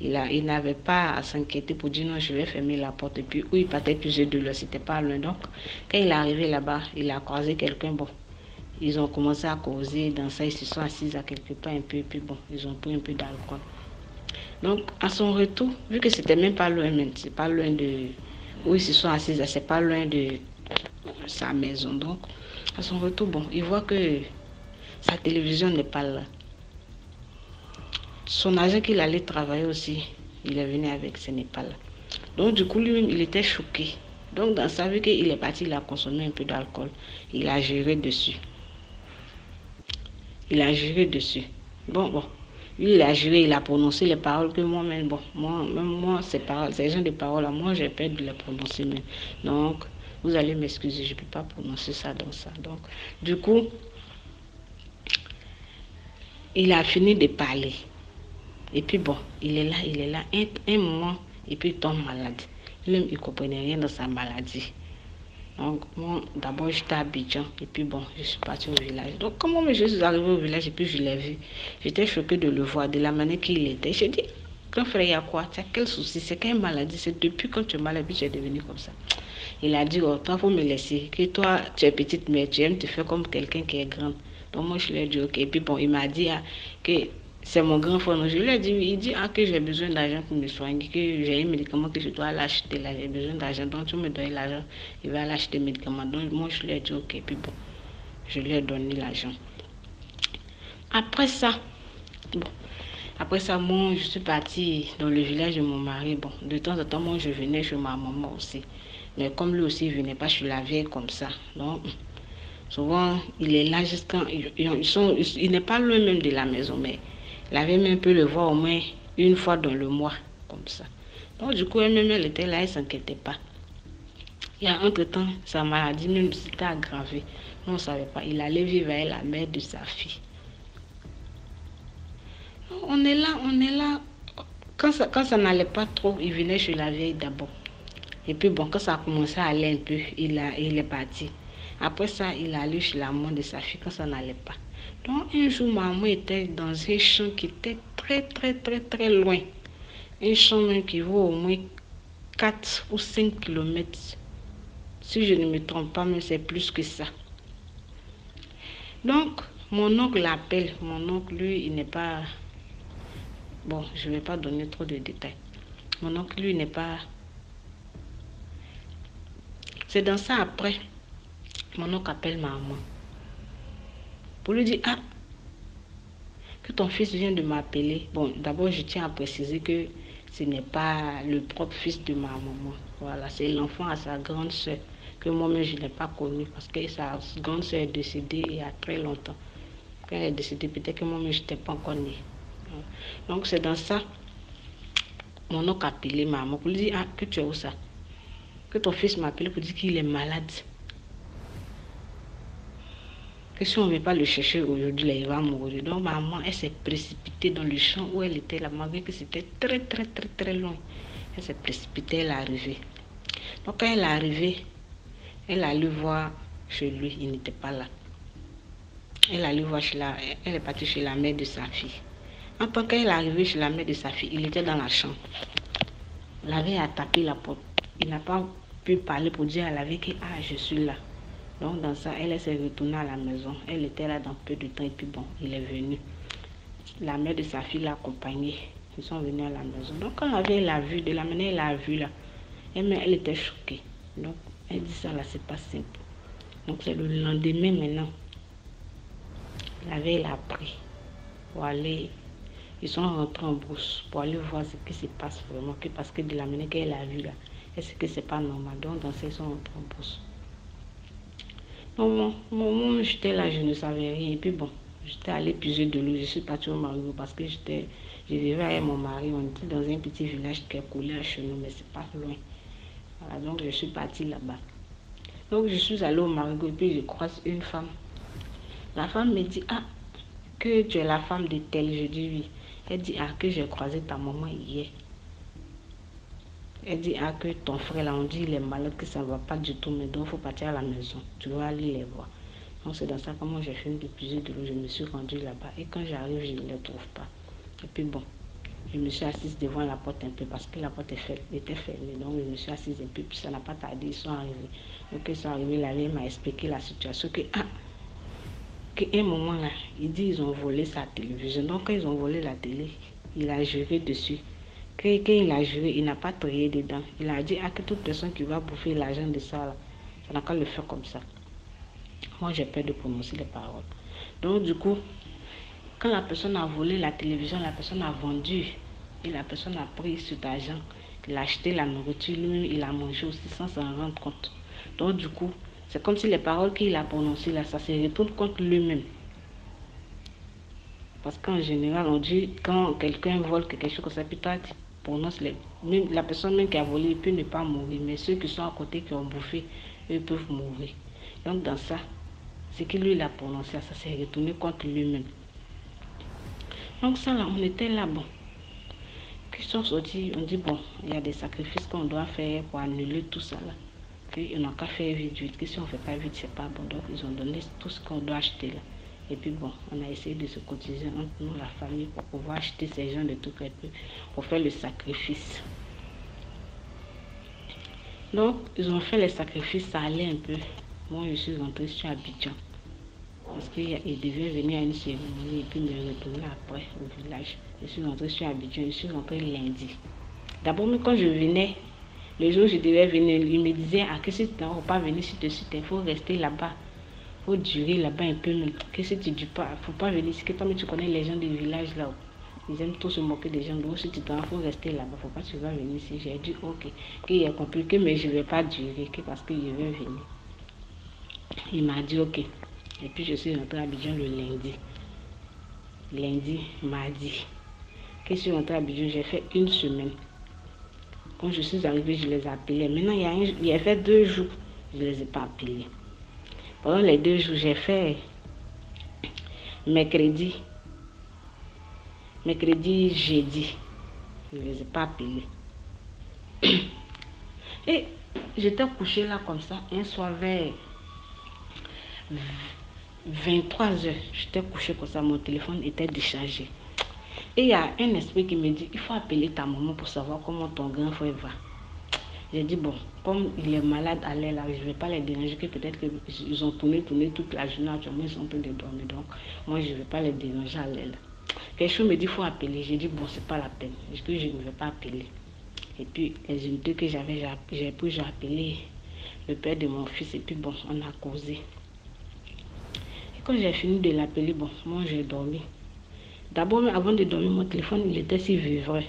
il n'avait pas à s'inquiéter pour dire non, je vais fermer la porte. Et puis où il partait puiser de l'eau, c'était pas loin. Donc quand il est arrivé là-bas, il a croisé quelqu'un. Bon, ils ont commencé à causer dans ça, ils se sont assis à quelque part un peu. Et puis bon, ils ont pris un peu d'alcool. Donc, à son retour, vu que c'était même pas loin, c'est pas loin de où ils se sont assis, c'est pas loin de sa maison. Donc, à son retour, bon, il voit que sa télévision n'est pas là. Son agent qu'il allait travailler aussi, il est venu avec, ce n'est pas là. Donc, du coup, lui-même, il était choqué. Donc, dans sa vie qu'il est parti, il a consommé un peu d'alcool. Il a géré dessus. Bon. Lui, il a juré, il a prononcé les paroles que moi-même, bon, moi, ces gens de paroles, là, moi, j'ai peur de les prononcer même. Donc, vous allez m'excuser, je ne peux pas prononcer ça dans ça. Donc, du coup, il a fini de parler. Et puis, bon, il est là, un moment, et puis il tombe malade. Lui, il ne comprenait rien dans sa maladie. Donc, moi, d'abord, j'étais à Abidjan, et puis bon, je suis partie au village. Donc, comment je suis arrivée au village, et puis je l'ai vu. J'étais choquée de le voir, de la manière qu'il était. Je dis, grand frère, il y a quoi? Tu as quel souci? C'est quelle maladie? C'est depuis quand tu es malade, puis tu es devenu comme ça. Il a dit, oh, toi, il faut me laisser. Que toi, tu es petite, mais tu aimes te faire comme quelqu'un qui est grande. Donc, moi, je lui ai dit, ok. Et puis bon, il m'a dit que c'est mon grand frère. Je lui ai dit, il dit que j'ai besoin d'argent pour me soigner, que j'ai un médicament que je dois l'acheter là, j'ai besoin d'argent, donc tu me donnes l'argent, il va l'acheter le médicament. Donc moi je lui ai dit ok, puis bon, je lui ai donné l'argent. Après ça, moi je suis partie dans le village de mon mari. Bon, de temps en temps, moi je venais chez ma maman aussi. Mais comme lui aussi, il ne venait pas, je l'avais comme ça. Donc, souvent, il est là jusqu'à... Il n'est pas loin même de la maison, mais il avait même pu le voir au moins une fois dans le mois, comme ça. Donc, du coup, elle-même, elle était là, elle ne s'inquiétait pas. Il y a entre-temps, sa maladie même s'était aggravée. Nous, on ne savait pas. Il allait vivre avec la mère de sa fille. On est là. Quand ça n'allait pas trop, il venait chez la vieille d'abord. Et puis bon, quand ça a commencé à aller un peu, il est parti. Après ça, il est allé chez la maman de sa fille quand ça n'allait pas. Donc un jour, maman était dans un champ qui était très loin. Un champ même qui vaut au moins 4 ou 5 kilomètres. Si je ne me trompe pas, mais c'est plus que ça. Donc, mon oncle l'appelle. Mon oncle, lui, il n'est pas... Bon, je ne vais pas donner trop de détails. Mon oncle, lui, n'est pas... C'est dans ça après, mon oncle appelle ma maman. Pour lui dire, que ton fils vient de m'appeler. Bon, d'abord, je tiens à préciser que ce n'est pas le propre fils de ma maman. Voilà, c'est l'enfant à sa grande soeur, que moi-même, je n'ai pas connu, parce que sa grande soeur est décédée il y a très longtemps. Quand elle est décédée, peut-être que moi-même, je n'étais pas encore née. Donc, c'est dans ça, mon oncle a appelé ma maman pour lui dire, que tu es où ça? Que ton fils m'appelle pour dire qu'il est malade. Que si on ne veut pas le chercher aujourd'hui, là, il va mourir. Donc, maman, elle s'est précipitée dans le champ où elle était là, malgré que c'était très loin. Elle s'est précipitée, elle est arrivée. Donc, quand elle est arrivée, elle a allé voir chez lui, il n'était pas là. Elle est partie chez la mère de sa fille. En tant qu'elle est arrivée chez la mère de sa fille, il était dans la chambre. La vieille a tapé la porte. Il n'a pas pu parler pour dire à la vieille que je suis là. Donc dans ça, elle s'est retournée à la maison. Elle était là dans peu de temps et puis bon, il est venu. La mère de sa fille l'a accompagné. Ils sont venus à la maison. Donc quand la vieille l'a vu, de la manière elle l'a vu là, elle était choquée. Donc elle dit ça là, c'est pas simple. Donc c'est le lendemain maintenant. La vieille l'a pris pour aller. Ils sont rentrés en brousse pour aller voir ce qui se passe vraiment. Parce que de la manière qu'elle a vu là, est-ce que c'est pas normal? Donc dans ça, ils sont rentrés en brousse. Moi, j'étais là, je ne savais rien. Et puis bon, j'étais allée puiser de l'eau. Je suis partie au Marigot parce que je vivais avec mon mari. On était dans un petit village qui est collé à chez nous, mais c'est pas loin. Voilà, donc je suis partie là-bas. Donc je suis allée au Marigot et puis je croise une femme. La femme me dit, que tu es la femme de telle. Je dis oui. Elle dit, que j'ai croisé ta maman hier. Elle dit, que ton frère là, on dit il est malade, que ça ne va pas du tout, mais donc il faut partir à la maison. Tu vas aller les voir. Donc c'est dans ça que moi j'ai fini de puiser de l'eau. Je me suis rendue là-bas. Et quand j'arrive, je ne les trouve pas. Et puis bon, je me suis assise devant la porte un peu parce que la porte était fermée. Donc je me suis assise un peu, puis ça n'a pas tardé, ils sont arrivés. Donc ils sont arrivés, la vieille m'a expliqué la situation qu'à un moment là, il dit ils ont volé sa télévision. Donc quand ils ont volé la télé, il a juré dessus. Quand il a juré, il n'a pas travaillé dedans. Il a dit que toute personne qui va bouffer l'argent de ça, là, ça n'a qu'à le faire comme ça. Moi, j'ai peur de prononcer les paroles. Donc, du coup, quand la personne a volé la télévision, la personne a vendu. Et la personne a pris cet argent. Il a acheté la nourriture, lui, il a mangé aussi sans s'en rendre compte. Donc, du coup, c'est comme si les paroles qu'il a prononcées là, ça se retourne contre lui-même. Parce qu'en général, on dit quand quelqu'un vole quelque chose comme ça, puis toi, tu prononces même la personne même qui a volé, il peut ne pas mourir, mais ceux qui sont à côté, qui ont bouffé, eux peuvent mourir. Donc dans ça, ce que lui il a prononcé, ça s'est retourné contre lui-même. Donc ça là, on était là, bon. Puis ils sont sortis, on dit bon, il y a des sacrifices qu'on doit faire pour annuler tout ça là. Qu'ils n'ont qu'à faire vite, que si on ne fait pas vite, c'est pas bon. Donc ils ont donné tout ce qu'on doit acheter là. Et puis bon, on a essayé de se cotiser entre nous, la famille, pour pouvoir acheter ces gens de tout un peu, pour faire le sacrifice. Donc, ils ont fait les sacrifices, ça allait un peu. Moi, je suis rentrée sur Abidjan. parce qu'il devait venir à une cérémonie et puis me retourner après au village. Je suis rentrée sur Abidjan, je suis rentrée lundi. D'abord, quand je venais, le jour où je devais venir, il me disait que si tu n'as pas venir sur te suite, il faut rester là-bas. Il faut durer là-bas un peu. Que si tu ne dis pas, il ne faut pas venir ici. Que toi, tu connais les gens du village là. Ils aiment trop se moquer des gens. Donc, si tu il faut rester là-bas. Il ne faut pas que tu vas venir ici. J'ai dit ok. Qu'il a compris que mais je ne vais pas durer. Que parce qu'il veut venir. Il m'a dit ok. Et puis je suis rentrée à Abidjan le lundi. Lundi, mardi. Que je suis rentrée à Abidjan, j'ai fait une semaine. Quand je suis arrivée, je les appelais. Maintenant, il y a fait 2 jours, je ne les ai pas appelés. Pendant les 2 jours, j'ai fait mercredi, jeudi. Je ne les ai pas appelés. Et j'étais couchée là comme ça, un soir vers 23h. J'étais couchée comme ça, mon téléphone était déchargé. Et il y a un esprit qui me dit, il faut appeler ta maman pour savoir comment ton grand frère va. J'ai dit, bon, comme il est malade à l'air là, je ne vais pas les déranger, que peut-être qu'ils ont tourné toute la journée, actuellement ils sont en train de dormir. Donc, moi, je ne vais pas les déranger à l'air là. Quelque chose me dit, il faut appeler. J'ai dit, bon, c'est pas la peine. Je dis, je ne vais pas appeler. Et puis, les unités que j'avais, j'ai appelé le père de mon fils. Et puis, bon, on a causé. Et quand j'ai fini de l'appeler, bon, moi, j'ai dormi. D'abord, avant de dormir, mon téléphone, il était si vibré.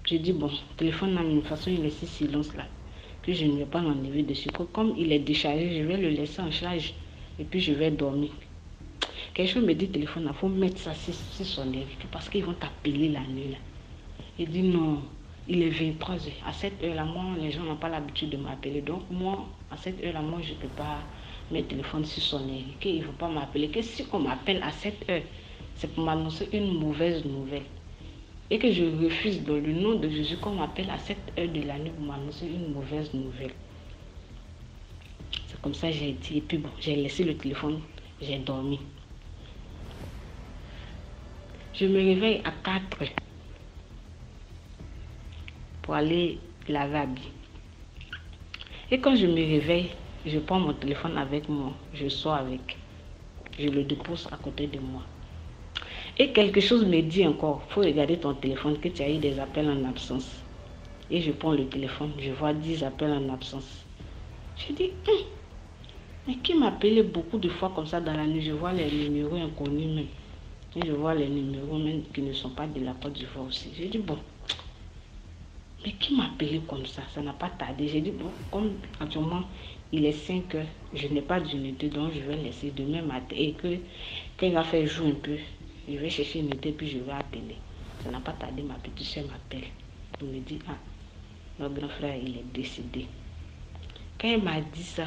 J'ai dit, bon, le téléphone, de toute façon, il est si silence là, que je ne vais pas l'enlever dessus. Comme il est déchargé, je vais le laisser en charge et puis je vais dormir. Quelque chose me dit, téléphone, il faut mettre ça sur sonnerie parce qu'ils vont t'appeler la nuit là. Il dit, non, il est 23h. À cette heure-là, moi, les gens n'ont pas l'habitude de m'appeler. Donc, moi, à cette heure-là, moi, je ne peux pas mettre le téléphone sur sonnerie. Qu'ils ne vont pas m'appeler. Que si on m'appelle à cette heure, c'est pour m'annoncer une mauvaise nouvelle. Et que je refuse dans le nom de Jésus qu'on m'appelle à cette heure de la nuit pour m'annoncer une mauvaise nouvelle. C'est comme ça que j'ai dit. Et puis bon, j'ai laissé le téléphone, j'ai dormi. Je me réveille à 4h pour aller laver habits. Et quand je me réveille, je prends mon téléphone avec moi, je sors avec. Je le dépose à côté de moi. Et quelque chose me dit encore, il faut regarder ton téléphone, que tu as eu des appels en absence. Et je prends le téléphone, je vois 10 appels en absence. Je dis, mais qui m'appelait beaucoup de fois comme ça dans la nuit? Je vois les numéros inconnus même. Et je vois les numéros même qui ne sont pas de la Côte d'Ivoire aussi. Je dis, bon, mais qui m'appelait comme ça? Ça n'a pas tardé. J'ai dit, bon, comme actuellement, il est 5 heures, je n'ai pas d'unité, donc je vais laisser demain matin. Et que quand il va faire jour un peu, je vais chercher une unité, puis je vais appeler. Ça n'a pas tardé, ma petite soeur m'appelle. Elle me dit, ah, notre grand frère, il est décédé. Quand elle m'a dit ça,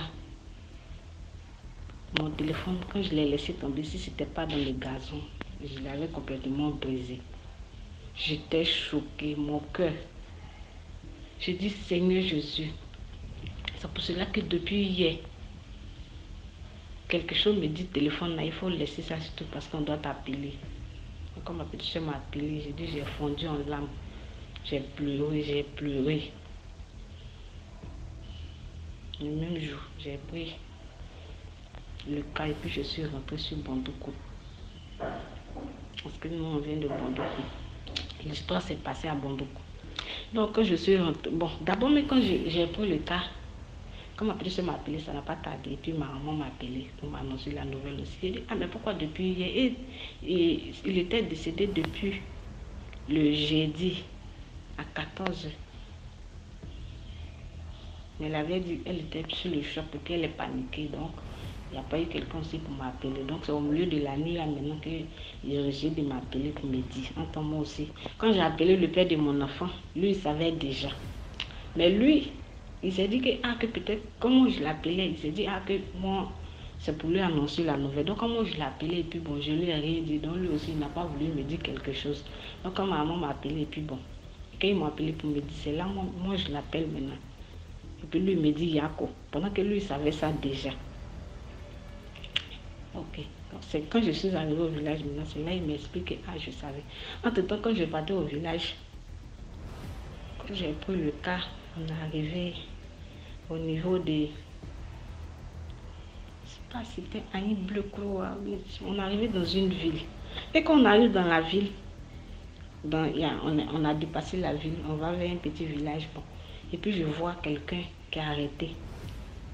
mon téléphone, quand je l'ai laissé tomber, si ce n'était pas dans le gazon, je l'avais complètement brisé. J'étais choquée, mon cœur. Je dis, Seigneur Jésus, c'est pour cela que depuis hier, quelque chose me dit, téléphone là, il faut laisser ça surtout parce qu'on doit t'appeler. Quand ma petite soeur m'a appelé, j'ai dit, j'ai fondu en larmes. J'ai pleuré. Le même jour, j'ai pris le cas et puis je suis rentrée sur Bondoukou. Parce que nous, on vient de Bondoukou. L'histoire s'est passée à Bondoukou. Donc, quand je suis rentrée, bon, d'abord, mais quand j'ai pris le cas, quand ma petite soeur m'a appelé, ça n'a pas tardé. Et puis ma maman m'a appelé pour m'annoncer la nouvelle aussi. J'ai dit, ah, mais pourquoi depuis hier? Et il était décédé depuis le jeudi à 14h. Elle avait dit, elle était sur le choc et puis elle est paniquée. Donc, il n'y a pas eu quelqu'un aussi pour m'appeler. Donc, c'est au milieu de la nuit, là, maintenant que j'ai réussi de m'appeler pour me dire, entends-moi aussi. Quand j'ai appelé le père de mon enfant, lui, il savait déjà. Mais lui, il s'est dit que peut-être, comment je l'appelais, il s'est dit, que moi, c'est pour lui annoncer la nouvelle. Donc, comment je l'appelais, et puis bon, je lui ai rien dit. Donc, lui aussi, il n'a pas voulu me dire quelque chose. Donc, quand ma maman m'a appelé, et puis bon, quand il m'a appelé pour me dire, c'est là, moi, je l'appelle maintenant. Et puis lui, il me dit Yako, pendant que lui, il savait ça déjà. Ok. Donc, c'est quand je suis arrivée au village, maintenant, c'est là, il m'explique que, je savais. Entre-temps, quand je partais au village, quand j'ai pris le cas, on est arrivé au niveau des... Ah, c'était Annie Bleu Croix. On arrivait dans une ville. Et quand on arrive dans la ville, on a dépassé la ville, on va vers un petit village. Bon. Et puis je vois quelqu'un qui est arrêté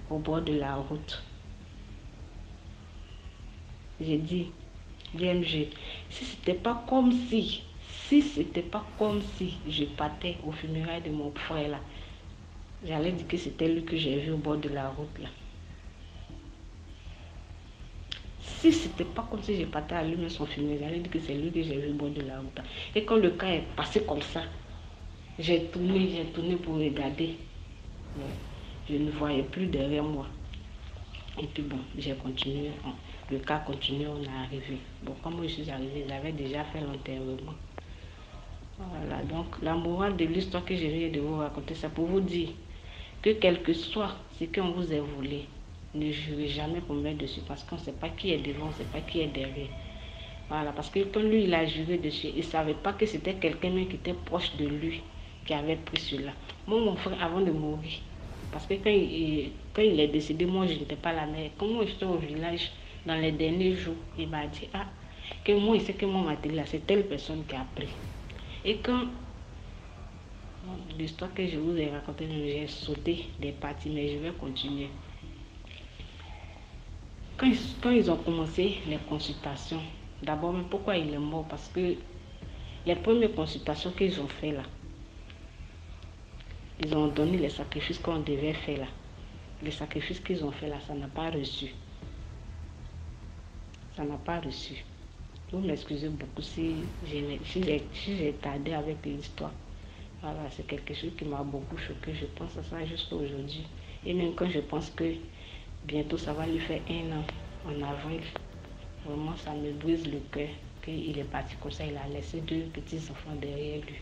au bord de la route. J'ai dit, DMG, si c'était pas comme si je partais au funérailles de mon frère là, j'allais dire que c'était lui que j'ai vu au bord de la route là. Si c'était pas comme si je partais à lui mais son funérailles, j'allais dire que c'est lui que j'ai vu au bord de la route là. Et quand le cas est passé comme ça, j'ai tourné pour regarder. Je ne voyais plus derrière moi. Et puis bon, j'ai continué. Le cas continue, on est arrivé. Bon, comme je suis arrivée, j'avais déjà fait l'enterrement. Voilà, donc la morale de l'histoire que je viens de vous raconter, c'est pour vous dire que quel que soit ce qu'on vous a volé, ne jurez jamais pour mettre dessus parce qu'on ne sait pas qui est devant, on ne sait pas qui est derrière. Voilà, parce que quand lui, il a juré dessus, il ne savait pas que c'était quelqu'un qui était proche de lui qui avait pris cela. Moi, mon frère, avant de mourir, parce que quand il est décédé, moi, je n'étais pas là, mais quand moi, j'étais au village, dans les derniers jours, il m'a dit, ah, que moi, il sait que mon matériel là, c'est telle personne qui a pris. Et quand l'histoire que je vous ai racontée, j'ai sauté des parties, mais je vais continuer. Quand ils ont commencé les consultations, d'abord, mais pourquoi il est mort? Parce que les premières consultations qu'ils ont fait là, ils ont donné les sacrifices qu'on devait faire là. Les sacrifices qu'ils ont fait là, ça n'a pas reçu. Ça n'a pas reçu. Vous m'excusez beaucoup si j'ai tardé avec l'histoire. Voilà, c'est quelque chose qui m'a beaucoup choqué. Je pense à ça jusqu'à aujourd'hui. Et même quand je pense que bientôt ça va lui faire 1 an en avril, vraiment ça me brise le cœur qu'il est parti comme ça. Il a laissé 2 petits-enfants derrière lui.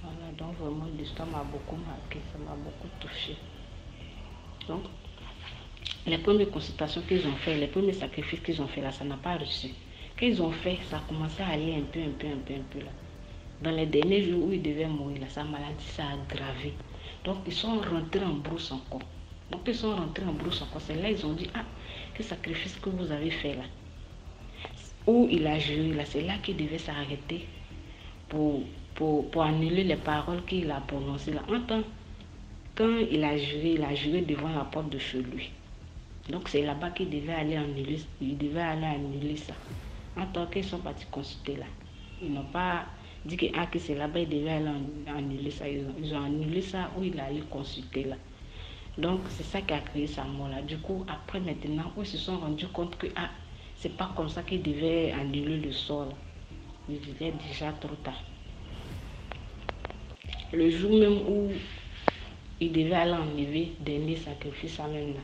Voilà, donc vraiment l'histoire m'a beaucoup marqué, ça m'a beaucoup touché. Donc, les premières consultations qu'ils ont fait, les premiers sacrifices qu'ils ont fait là, ça n'a pas reçu. Quand ils ont fait, ça a commencé à aller un peu là. Dans les derniers jours où il devait mourir là, sa maladie s'est aggravée. Donc ils sont rentrés en brousse encore. C'est là ils ont dit, ah, quel sacrifice que vous avez fait là. Où il a juré là, c'est là qu'il devait s'arrêter pour annuler les paroles qu'il a prononcées là. Quand il a juré devant la porte de chez lui. Donc c'est là-bas qu'il devait aller annuler ça. En tant qu'ils sont partis consulter là. Ils n'ont pas dit que c'est là-bas qu'il devait aller annuler ça. Ils ont annulé ça où il allait consulter là. Donc c'est ça qui a créé sa mort là. Du coup, après maintenant, ils se sont rendus compte que c'est pas comme ça qu'ils devaient annuler le sort là. Il était déjà trop tard. Le jour même où il devait aller enlever dernier sacrifice à même là.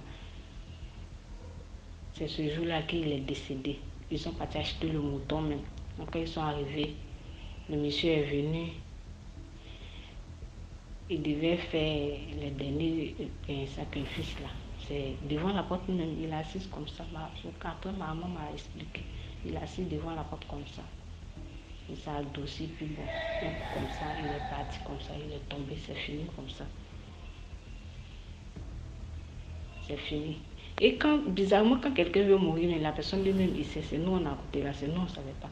C'est ce jour-là qu'il est décédé. Ils sont partis acheter le mouton même. Donc quand ils sont arrivés, le monsieur est venu. Il devait faire les derniers sacrifices là. C'est devant la porte même. Il est assis comme ça. Après ma maman m'a expliqué. Il est assis devant la porte comme ça. Il s'est adouci puis bon. Donc comme ça, il est parti comme ça. Il est tombé. C'est fini comme ça. C'est fini. Et bizarrement, quand quelqu'un veut mourir, mais la personne lui-même, il sait, c'est nous on a écouté là, c'est nous on ne savait pas.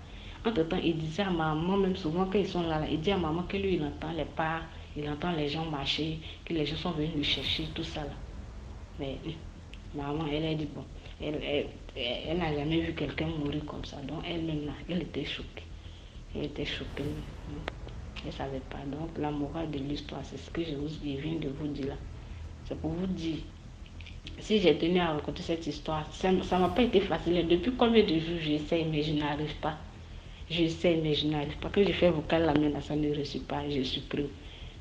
Entre-temps, il disait à maman, même souvent quand ils sont là, il dit à maman que lui, il entend les pas, il entend les gens marcher, que les gens sont venus lui chercher, tout ça là. Mais maman, elle a dit, bon, elle n'a jamais vu quelqu'un mourir comme ça. Donc elle-même là, elle était choquée. Elle était choquée. Elle ne savait pas. Donc la morale de l'histoire, c'est ce que je viens de vous dire là. C'est pour vous dire. Si j'ai tenu à raconter cette histoire, ça ne m'a pas été facile. Depuis combien de jours j'essaie, mais je n'arrive pas. J'essaie, mais je n'arrive pas. Quand je fais vocal, la main, ça ne reçoit pas, je supprime.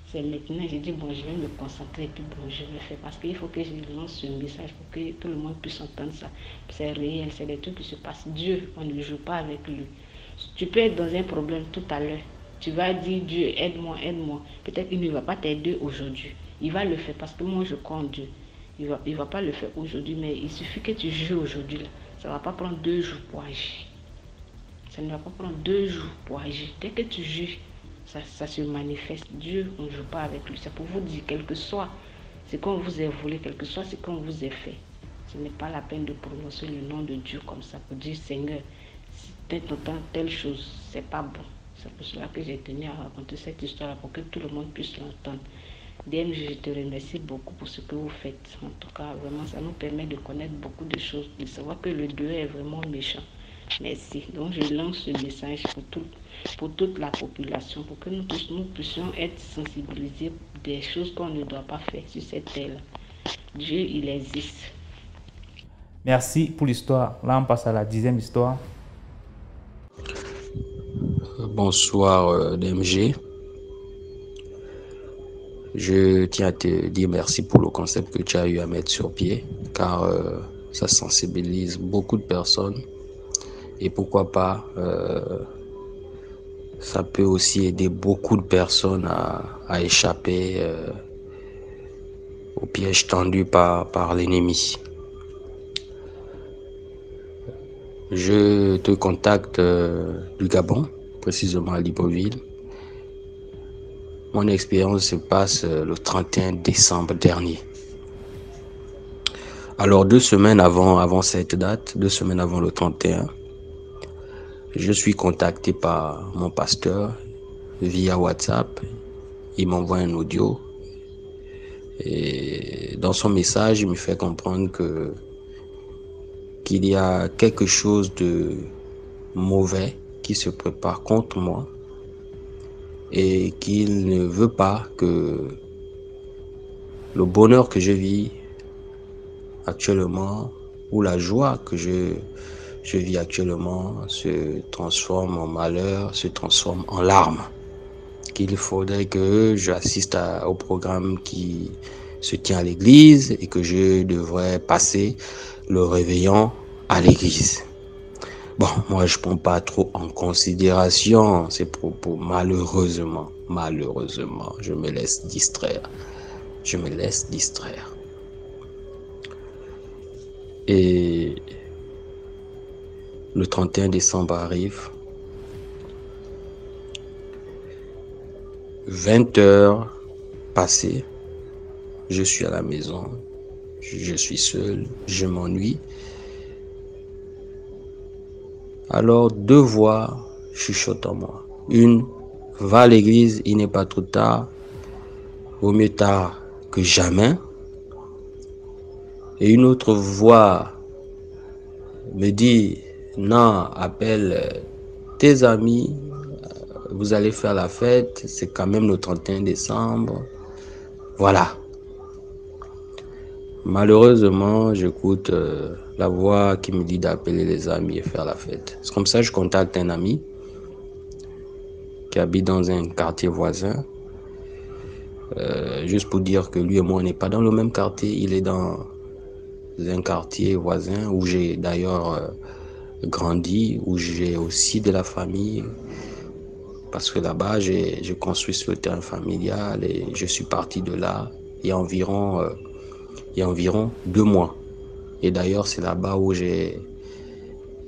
C'est maintenant, j'ai dit, bon, je vais me concentrer, et puis bon, je vais faire. Parce qu'il faut que je lance ce message pour que tout le monde puisse entendre ça. C'est réel, c'est des trucs qui se passent. Dieu, on ne joue pas avec lui. Tu peux être dans un problème tout à l'heure. Tu vas dire, Dieu, aide-moi, aide-moi. Peut-être qu'il ne va pas t'aider aujourd'hui. Il va le faire parce que moi, je crois en Dieu. Il va pas le faire aujourd'hui, mais il suffit que tu jures aujourd'hui. Ça ne va pas prendre 2 jours pour agir. Ça ne va pas prendre 2 jours pour agir. Dès que tu jures, ça se manifeste. Dieu, on ne joue pas avec lui. C'est pour vous dire, quel que soit ce qu'on vous a volé, quel que soit ce qu'on vous a fait, Ce n'est pas la peine de prononcer le nom de Dieu comme ça pour dire Seigneur, si telle chose, c'est pas bon. C'est pour cela que j'ai tenu à raconter cette histoire pour que tout le monde puisse l'entendre. DMG, je te remercie beaucoup pour ce que vous faites. En tout cas, vraiment, ça nous permet de connaître beaucoup de choses, de savoir que le Dieu est vraiment méchant. Merci. Donc, je lance ce message pour toute la population, pour que nous puissions être sensibilisés des choses qu'on ne doit pas faire sur cette terre. Dieu, il existe. Merci pour l'histoire. Là, on passe à la 10e histoire. Bonsoir, DMG. Je tiens à te dire merci pour le concept que tu as eu à mettre sur pied, car ça sensibilise beaucoup de personnes. Et pourquoi pas, ça peut aussi aider beaucoup de personnes à échapper au piège tendu par l'ennemi. Je te contacte du Gabon, précisément à Libreville. Mon expérience se passe le 31 décembre dernier. Alors 2 semaines avant cette date, 2 semaines avant le 31, je suis contacté par mon pasteur via WhatsApp. Il m'envoie un audio et dans son message, il me fait comprendre qu'il y a quelque chose de mauvais qui se prépare contre moi et qu'il ne veut pas que le bonheur que je vis actuellement ou la joie que je vis actuellement se transforme en malheur, se transforme en larmes. Qu'il faudrait que j'assiste au programme qui se tient à l'église et que je devrais passer le réveillon à l'église. Bon, moi je prends pas trop en considération ces propos, malheureusement, je me laisse distraire. Et le 31 décembre arrive. 20 heures passées, je suis à la maison, je suis seul, je m'ennuie. Alors 2 voix chuchotent en moi. Une, va à l'église, il n'est pas trop tard, vaut mieux tard que jamais. Et une autre voix me dit, non, appelle tes amis, vous allez faire la fête, c'est quand même le 31 décembre. Voilà. Malheureusement, j'écoute la voix qui me dit d'appeler les amis et faire la fête. C'est comme ça que je contacte un ami qui habite dans un quartier voisin. Juste pour dire que lui et moi, on n'est pas dans le même quartier. Il est dans un quartier voisin où j'ai d'ailleurs grandi, où j'ai aussi de la famille. Parce que là-bas, j'ai construit sur le terrain familial et je suis parti de là il y a environ 2 mois. Et d'ailleurs, c'est là-bas où j'ai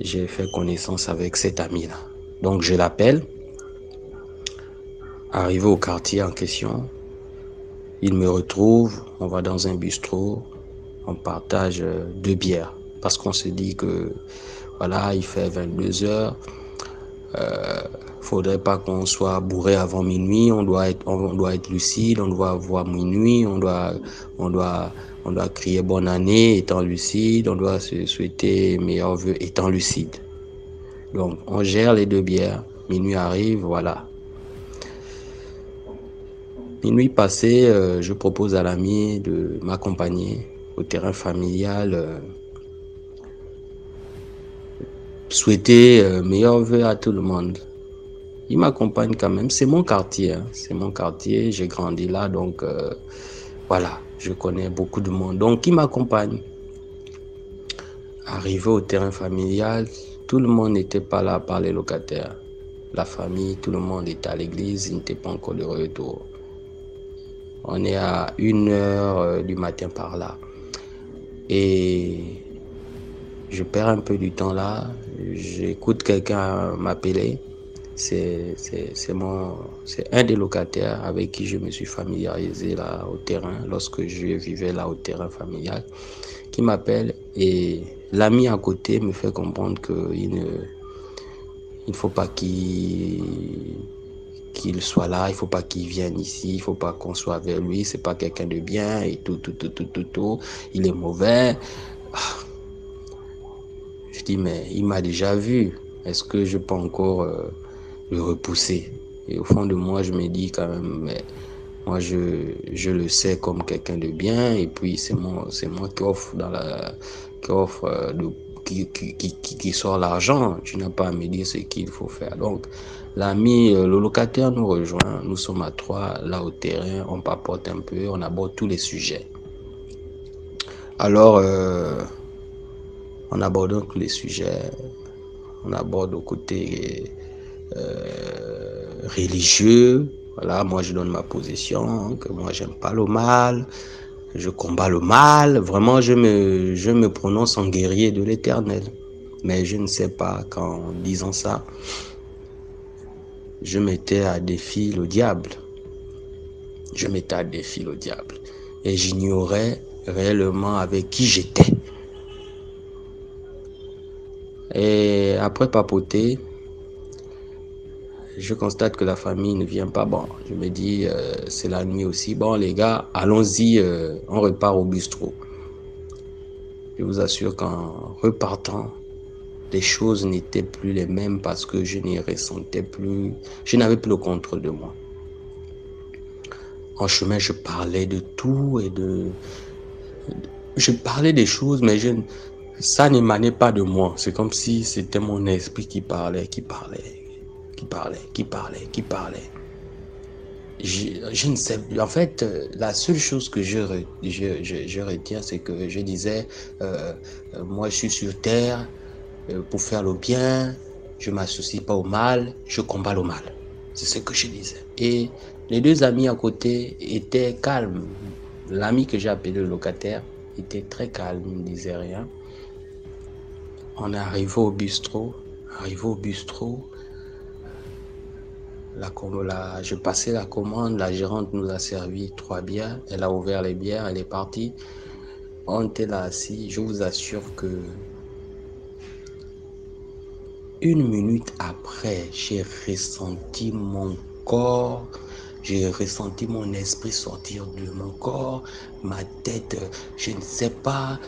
fait connaissance avec cet ami-là. Donc, je l'appelle. Arrivé au quartier en question, il me retrouve, on va dans un bistrot, on partage 2 bières. Parce qu'on se dit que, voilà, il fait 22 heures. Faudrait pas qu'on soit bourré avant minuit, on doit être lucide, on doit voir minuit, on doit crier bonne année étant lucide, on doit se souhaiter meilleurs vœux étant lucide. Donc on gère les 2 bières, minuit arrive, voilà. Minuit passé, je propose à l'ami de m'accompagner au terrain familial, souhaiter meilleurs vœux à tout le monde. Il m'accompagne quand même, c'est mon quartier, j'ai grandi là, donc voilà, je connais beaucoup de monde, donc il m'accompagne. Arrivé au terrain familial, tout le monde n'était pas là par les locataires. La famille, tout le monde était à l'église, il n'était pas encore de retour. On est à 1h du matin par là. Et je perds un peu du temps là, j'écoute quelqu'un m'appeler. C'est un des locataires avec qui je me suis familiarisé là au terrain, lorsque je vivais là au terrain familial, qui m'appelle Et l'ami à côté me fait comprendre qu'il ne faut pas qu'il soit là, il ne faut pas qu'il vienne ici, il ne faut pas qu'on soit avec lui, c'est pas quelqu'un de bien et tout, il est mauvais. Je dis, mais il m'a déjà vu, est-ce que je peux encore le repousser? Et au fond de moi, je me dis quand même, mais moi je le sais comme quelqu'un de bien, et puis c'est moi qui offre qui sort l'argent. Tu n'as pas à me dire ce qu'il faut faire. Donc l'ami, le locataire nous rejoint, nous sommes à 3 là au terrain, on papote un peu, on aborde tous les sujets. Alors en abordant tous les sujets, on aborde au côté religieux. Voilà, moi je donne ma position, que moi j'aime pas le mal, je combats le mal, vraiment je me prononce en guerrier de l'Éternel. Mais je ne sais pas qu'en disant ça, je mettais à défi le diable. Et j'ignorais réellement avec qui j'étais. Et après papoter, je constate que la famille ne vient pas. Bon, je me dis, c'est la nuit aussi. Bon, les gars, allons-y, on repart au bistrot. Je vous assure qu'en repartant, les choses n'étaient plus les mêmes parce que je n'y ressentais plus, je n'avais plus le contrôle de moi. En chemin, je parlais de tout et je parlais des choses, mais ça n'émanait pas de moi. C'est comme si c'était mon esprit qui parlait. Je ne sais plus. En fait, la seule chose que je retiens, c'est que je disais, moi je suis sur terre pour faire le bien, je ne m'associe pas au mal, je combats le mal. C'est ce que je disais. Et les deux amis à côté étaient calmes. L'ami que j'ai appelé le locataire était très calme, il ne disait rien. On est arrivé au bistrot. Je passais la commande, la gérante nous a servi 3 bières, elle a ouvert les bières, elle est partie. On était là assis, je vous assure que 1 minute après, j'ai ressenti mon corps, j'ai ressenti mon esprit sortir de mon corps, ma tête, je ne sais pas,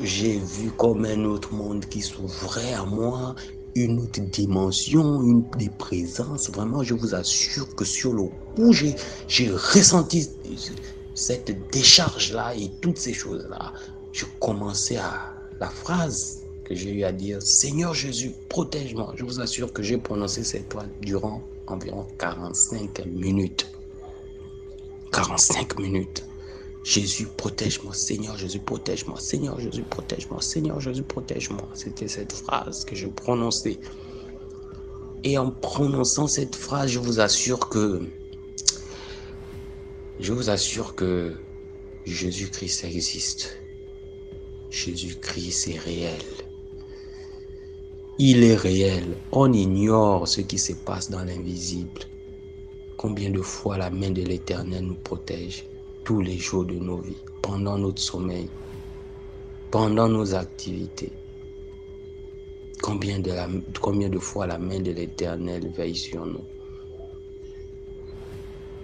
j'ai vu comme un autre monde qui s'ouvrait à moi, une autre dimension, une des présences. Vraiment, je vous assure que sur le coup, j'ai ressenti cette décharge-là et toutes ces choses-là. Je commençais à la phrase que j'ai eu à dire, Seigneur Jésus, protège-moi. Je vous assure que j'ai prononcé cette phrase durant environ 45 minutes. 45 minutes. Jésus, protège-moi. Seigneur Jésus, protège-moi. Seigneur Jésus, protège-moi. Seigneur Jésus, protège-moi. C'était cette phrase que je prononçais. Et en prononçant cette phrase, je vous assure que Jésus-Christ existe. Jésus-Christ est réel. Il est réel. On ignore ce qui se passe dans l'invisible. Combien de fois la main de l'Éternel nous protège tous les jours de nos vies, pendant notre sommeil, pendant nos activités. Combien de fois la main de l'Éternel veille sur nous.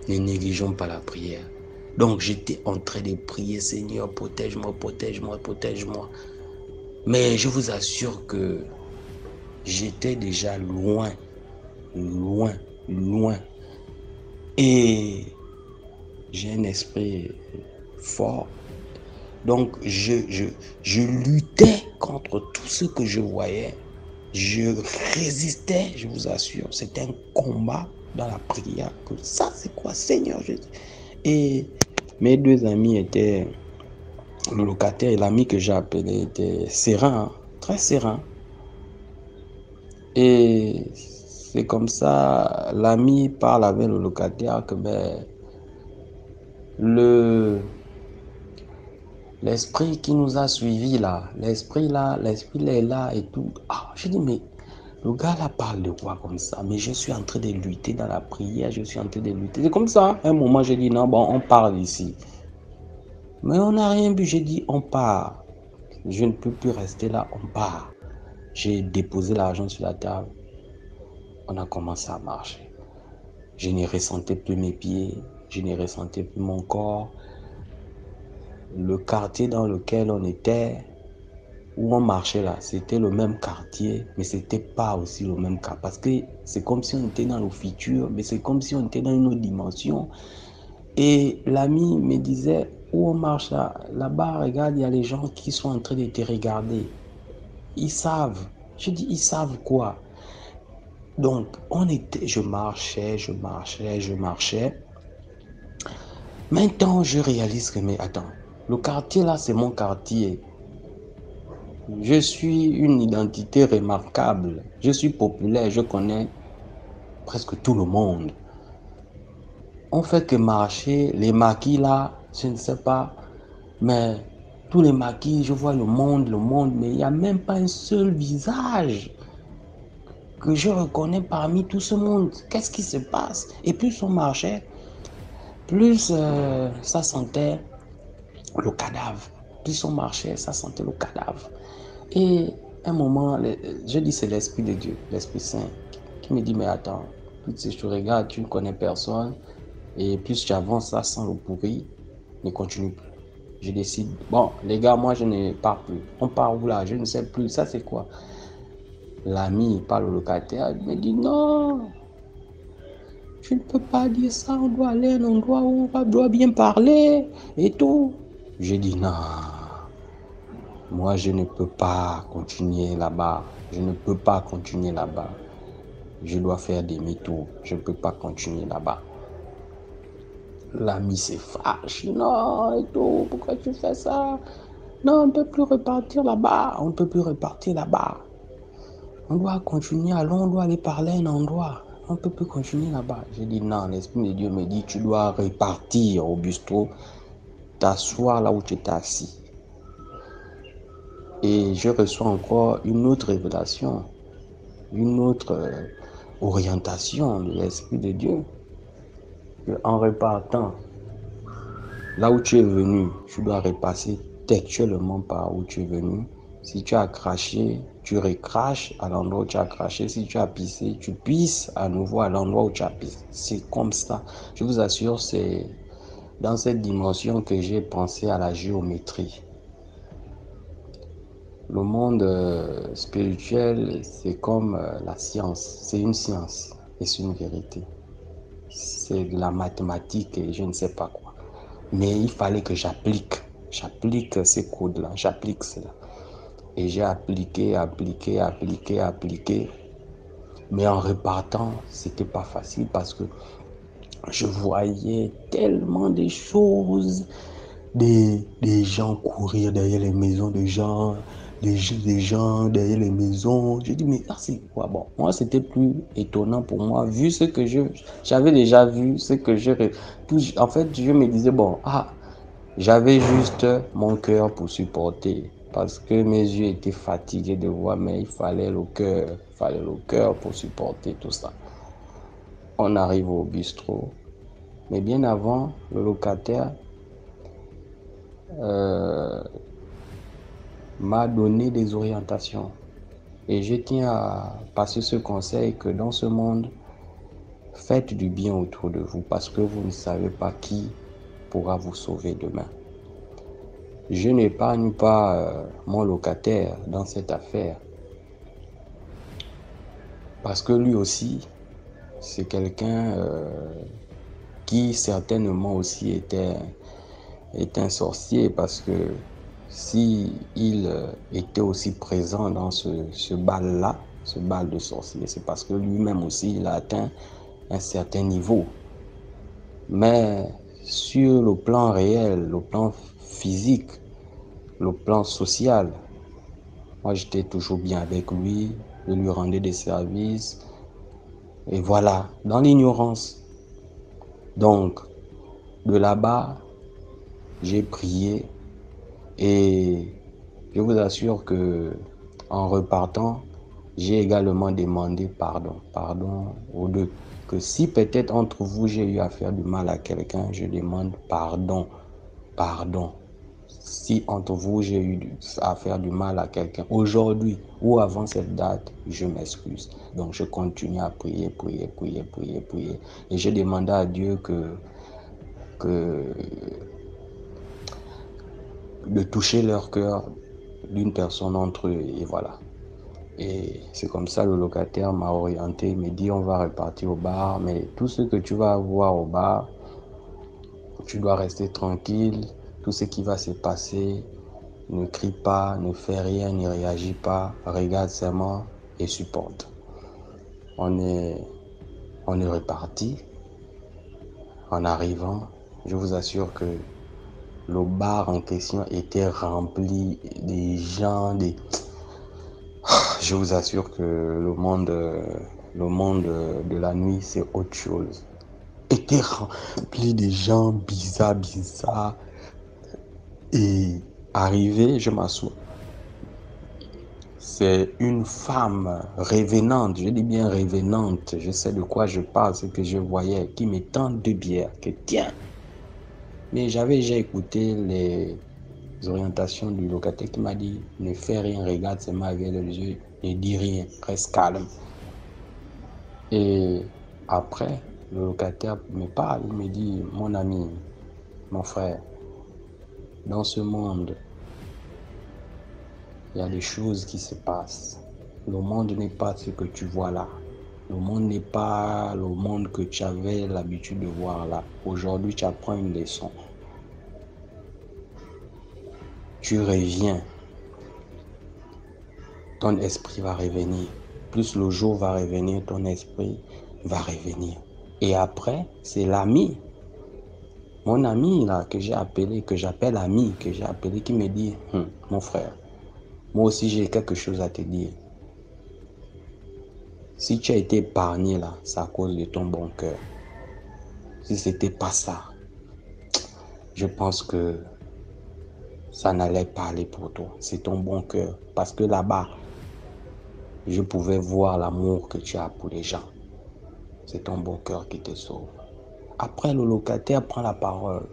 Ne négligeons pas la prière. Donc j'étais en train de prier, Seigneur, protège-moi, protège-moi, protège-moi. Mais je vous assure que j'étais déjà loin. Et j'ai un esprit fort. Donc je luttais contre tout ce que je voyais. Je résistais, je vous assure. C'était un combat dans la prière. Ça, c'est quoi, Seigneur Jésus? Et mes deux amis étaient, le locataire et l'ami que j'ai appelé était serein, très serein. Et c'est comme ça, l'ami parle avec le locataire que l'esprit qui nous a suivis là, l'esprit est là et tout. Je dis, mais le gars là parle de quoi comme ça? Mais je suis en train de lutter dans la prière, C'est comme ça, à un moment j'ai dit, non, bon, on parle ici. Mais on n'a rien vu, j'ai dit, on part. je ne peux plus rester là, on part. J'ai déposé l'argent sur la table. On a commencé à marcher. Je ne ressentais plus mes pieds, je ne ressentais plus mon corps. Le quartier dans lequel on était, où on marchait là, c'était le même quartier, mais c'était pas aussi le même cas. Parce que c'est comme si on était dans le futur, mais c'est comme si on était dans une autre dimension. Et l'ami me disait, où on marche là, là-bas, regarde, il y a les gens qui sont en train de te regarder. Ils savent. Je dis, ils savent quoi? Donc, je marchais. Maintenant, je réalise que, mais attends, le quartier là, c'est mon quartier. Je suis une identité remarquable. Je suis populaire, je connais presque tout le monde. On fait que marcher, les maquis là, je ne sais pas, mais tous les maquis, je vois le monde, mais il n'y a même pas un seul visage que je reconnais parmi tout ce monde. Qu'est-ce qui se passe? Et plus on marchait, plus ça sentait le cadavre. Plus on marchait, ça sentait le cadavre. Et à un moment, je dis c'est l'Esprit de Dieu, l'Esprit Saint, qui me dit, mais attends, plus je te regarde, tu ne connais personne, et plus tu avances, ça sent le pourri, ne continue plus. Je décide, bon, les gars, moi je ne pars plus. On part où là? Je ne sais plus, ça c'est quoi? L'ami parle au locataire, il me dit, non, tu ne peux pas dire ça, on doit aller à un endroit où on doit bien parler, et tout. J'ai dit, non. Moi, je ne peux pas continuer là-bas. Je ne peux pas continuer là-bas. Je dois faire demi-tour. Je ne peux pas continuer là-bas. L'ami se fâche. Non, et tout, pourquoi tu fais ça? Non, on ne peut plus repartir là-bas. On ne peut plus repartir là-bas. On doit continuer. Allons, on doit aller parler à un endroit. On ne peut plus continuer là-bas. J'ai dit non, l'Esprit de Dieu me dit, tu dois repartir au bistrot, t'asseoir là où tu étais assis. Et je reçois encore une autre révélation, une autre orientation de l'Esprit de Dieu. En repartant, là où tu es venu, tu dois repasser textuellement par où tu es venu. Si tu as craché, tu recraches à l'endroit où tu as craché. Si tu as pissé, tu pisses à nouveau à l'endroit où tu as pissé. C'est comme ça. Je vous assure, c'est dans cette dimension que j'ai pensé à la géométrie. Le monde spirituel, c'est comme la science. C'est une science et c'est une vérité. C'est de la mathématique et je ne sais pas quoi. Mais il fallait que j'applique ces codes-là, j'applique cela. Et j'ai appliqué. Mais en repartant, c'était pas facile parce que je voyais tellement de choses, des gens courir derrière les maisons de gens, des gens derrière les maisons. J'ai dit, mais ça c'est quoi? Bon, moi c'était plus étonnant pour moi, vu ce que j'avais déjà vu, ce que en fait, je me disais, bon, j'avais juste mon cœur pour supporter, parce que mes yeux étaient fatigués de voir, mais il fallait le cœur pour supporter tout ça. On arrive au bistrot, mais bien avant, le locataire m'a donné des orientations. Et je tiens à passer ce conseil que dans ce monde, faites du bien autour de vous parce que vous ne savez pas qui pourra vous sauver demain. Je n'épargne pas mon locataire dans cette affaire parce que lui aussi, c'est quelqu'un qui certainement aussi est un sorcier parce que si il était aussi présent dans ce bal-là, ce bal de sorciers, c'est parce que lui-même aussi, il a atteint un certain niveau. Mais sur le plan réel, le plan physique, le plan social, moi j'étais toujours bien avec lui, je lui rendais des services, et voilà, dans l'ignorance. Donc, de là-bas, j'ai prié et je vous assure que en repartant, j'ai également demandé pardon aux deux. Que si peut-être entre vous, j'ai eu à faire du mal à quelqu'un, je demande pardon. Si entre vous, j'ai eu à faire du mal à quelqu'un, aujourd'hui ou avant cette date, je m'excuse. Donc, je continue à prier, prier, prier, prier, prier. Et j'ai demandé à Dieu de toucher leur cœur d'une personne entre eux. Et voilà. Et c'est comme ça le locataire m'a orienté, il m'a dit on va repartir au bar, mais tout ce que tu vas avoir au bar, tu dois rester tranquille, tout ce qui va se passer, ne crie pas, ne fais rien, ne réagis pas, regarde seulement et supporte. On est reparti. En arrivant, je vous assure que le bar en question était rempli des gens, Je vous assure que le monde de la nuit, c'est autre chose. Était rempli de gens bizarres. Et arrivé, je m'assois. C'est une femme révénante, je dis bien révénante, je sais de quoi je parle, ce que je voyais, qui me tend 2 bières, que tiens. Mais j'avais déjà écouté les orientations du locataire qui m'a dit, ne fais rien, regarde seulement avec les yeux, ne dis rien, reste calme. Et après, le locataire me parle, il me dit, mon ami, mon frère, dans ce monde, il y a des choses qui se passent. Le monde n'est pas ce que tu vois là. Le monde n'est pas le monde que tu avais l'habitude de voir là. Aujourd'hui, tu apprends une leçon. Tu reviens. Ton esprit va revenir. Plus le jour va revenir, ton esprit va revenir. Et après, c'est l'ami. Mon ami là, que j'appelle ami, que j'ai appelé, qui me dit, mon frère, moi aussi j'ai quelque chose à te dire. Si tu as été épargné là, c'est à cause de ton bon cœur. Si c'était pas ça, je pense que ça n'allait pas aller pour toi. C'est ton bon cœur. Parce que là-bas, je pouvais voir l'amour que tu as pour les gens. C'est ton bon cœur qui te sauve. Après, le locataire prend la parole.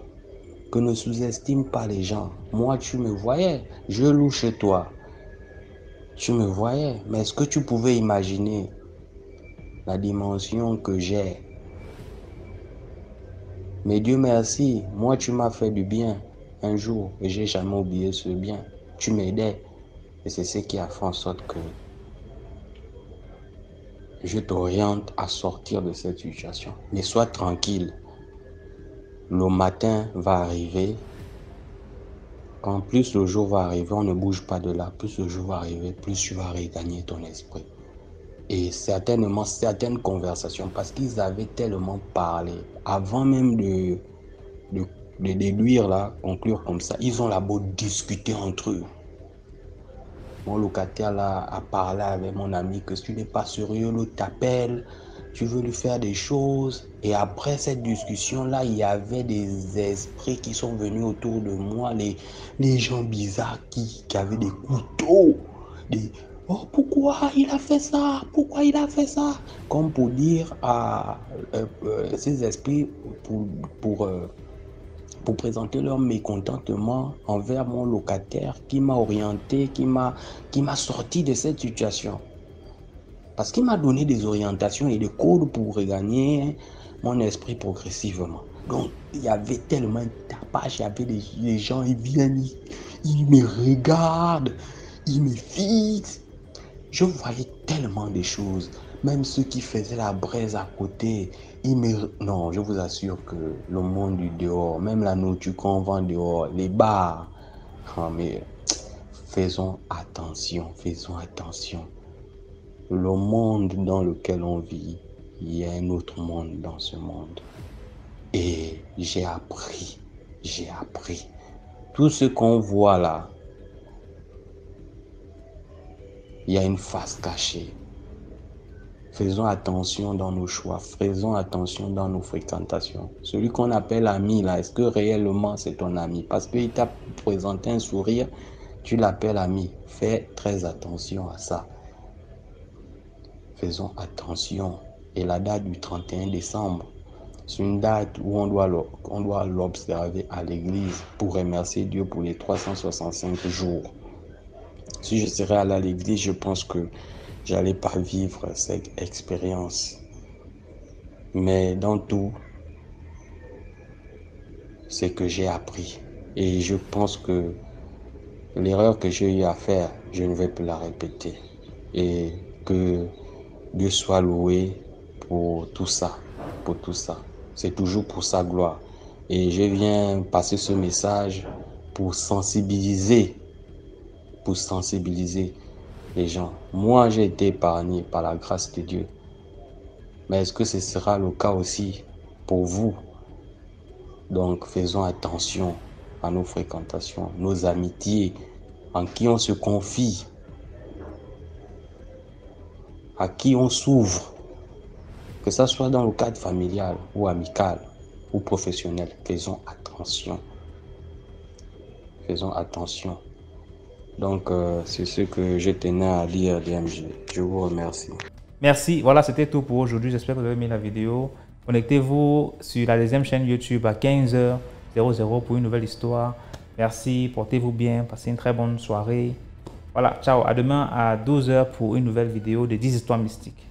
Que ne sous-estime pas les gens. Moi, tu me voyais, je loue chez toi. Tu me voyais, mais est-ce que tu pouvais imaginer la dimension que j'ai? Mais Dieu merci, moi tu m'as fait du bien un jour et j'ai jamais oublié ce bien. Tu m'aidais et c'est ce qui a fait en sorte que je t'oriente à sortir de cette situation. Mais sois tranquille, le matin va arriver. Quand plus le jour va arriver, on ne bouge pas de là. Plus le jour va arriver, plus tu vas regagner ton esprit. Et certainement, certaines conversations, parce qu'ils avaient tellement parlé, avant même de déduire là, conclure comme ça, ils ont là-bas discuté entre eux. Mon locataire là a parlé avec mon ami que si tu n'es pas sérieux, l'autre t'appelle, tu veux lui faire des choses. Et après cette discussion-là, il y avait des esprits qui sont venus autour de moi, les gens bizarres qui avaient des couteaux, oh, pourquoi il a fait ça? Pourquoi il a fait ça? Comme pour dire à ces esprits, pour présenter leur mécontentement envers mon locataire qui m'a orienté, qui m'a sorti de cette situation. Parce qu'il m'a donné des orientations et des codes pour regagner mon esprit progressivement. Donc, il y avait tellement de tapage, il y avait des gens, ils viennent, ils me regardent, ils me fixent. Je voyais tellement de choses. Même ceux qui faisaient la braise à côté, non, je vous assure que le monde du dehors, même la nourriture qu'on vend dehors, les bars, mais faisons attention, faisons attention. Le monde dans lequel on vit, il y a un autre monde dans ce monde. Et j'ai appris. Tout ce qu'on voit là, il y a une face cachée. Faisons attention dans nos choix, faisons attention dans nos fréquentations. Celui qu'on appelle ami là, est-ce que réellement c'est ton ami? Parce qu'il t'a présenté un sourire, tu l'appelles ami. Fais très attention à ça. Faisons attention. Et la date du 31 décembre, C'est une date où on doit l'observer à l'église pour remercier Dieu pour les 365 jours. Si je serais allé à l'église, je pense que j'allais pas vivre cette expérience. Mais dans tout, c'est que j'ai appris. Et je pense que l'erreur que j'ai eu à faire, je ne vais plus la répéter. Et que Dieu soit loué pour tout ça, pour tout ça. C'est toujours pour sa gloire. Et je viens passer ce message pour sensibiliser les gens. Moi, j'ai été épargné par la grâce de Dieu. Mais est-ce que ce sera le cas aussi pour vous? Donc, faisons attention à nos fréquentations, nos amitiés, en qui on se confie, à qui on s'ouvre, que ça soit dans le cadre familial ou amical ou professionnel. Faisons attention. Faisons attention. Donc, c'est ce que je tenais à dire, DMG. Je vous remercie. Merci. Voilà, c'était tout pour aujourd'hui. J'espère que vous avez aimé la vidéo. Connectez-vous sur la deuxième chaîne YouTube à 15h00 pour une nouvelle histoire. Merci. Portez-vous bien. Passez une très bonne soirée. Voilà. Ciao. À demain à 12h pour une nouvelle vidéo de 10 histoires mystiques.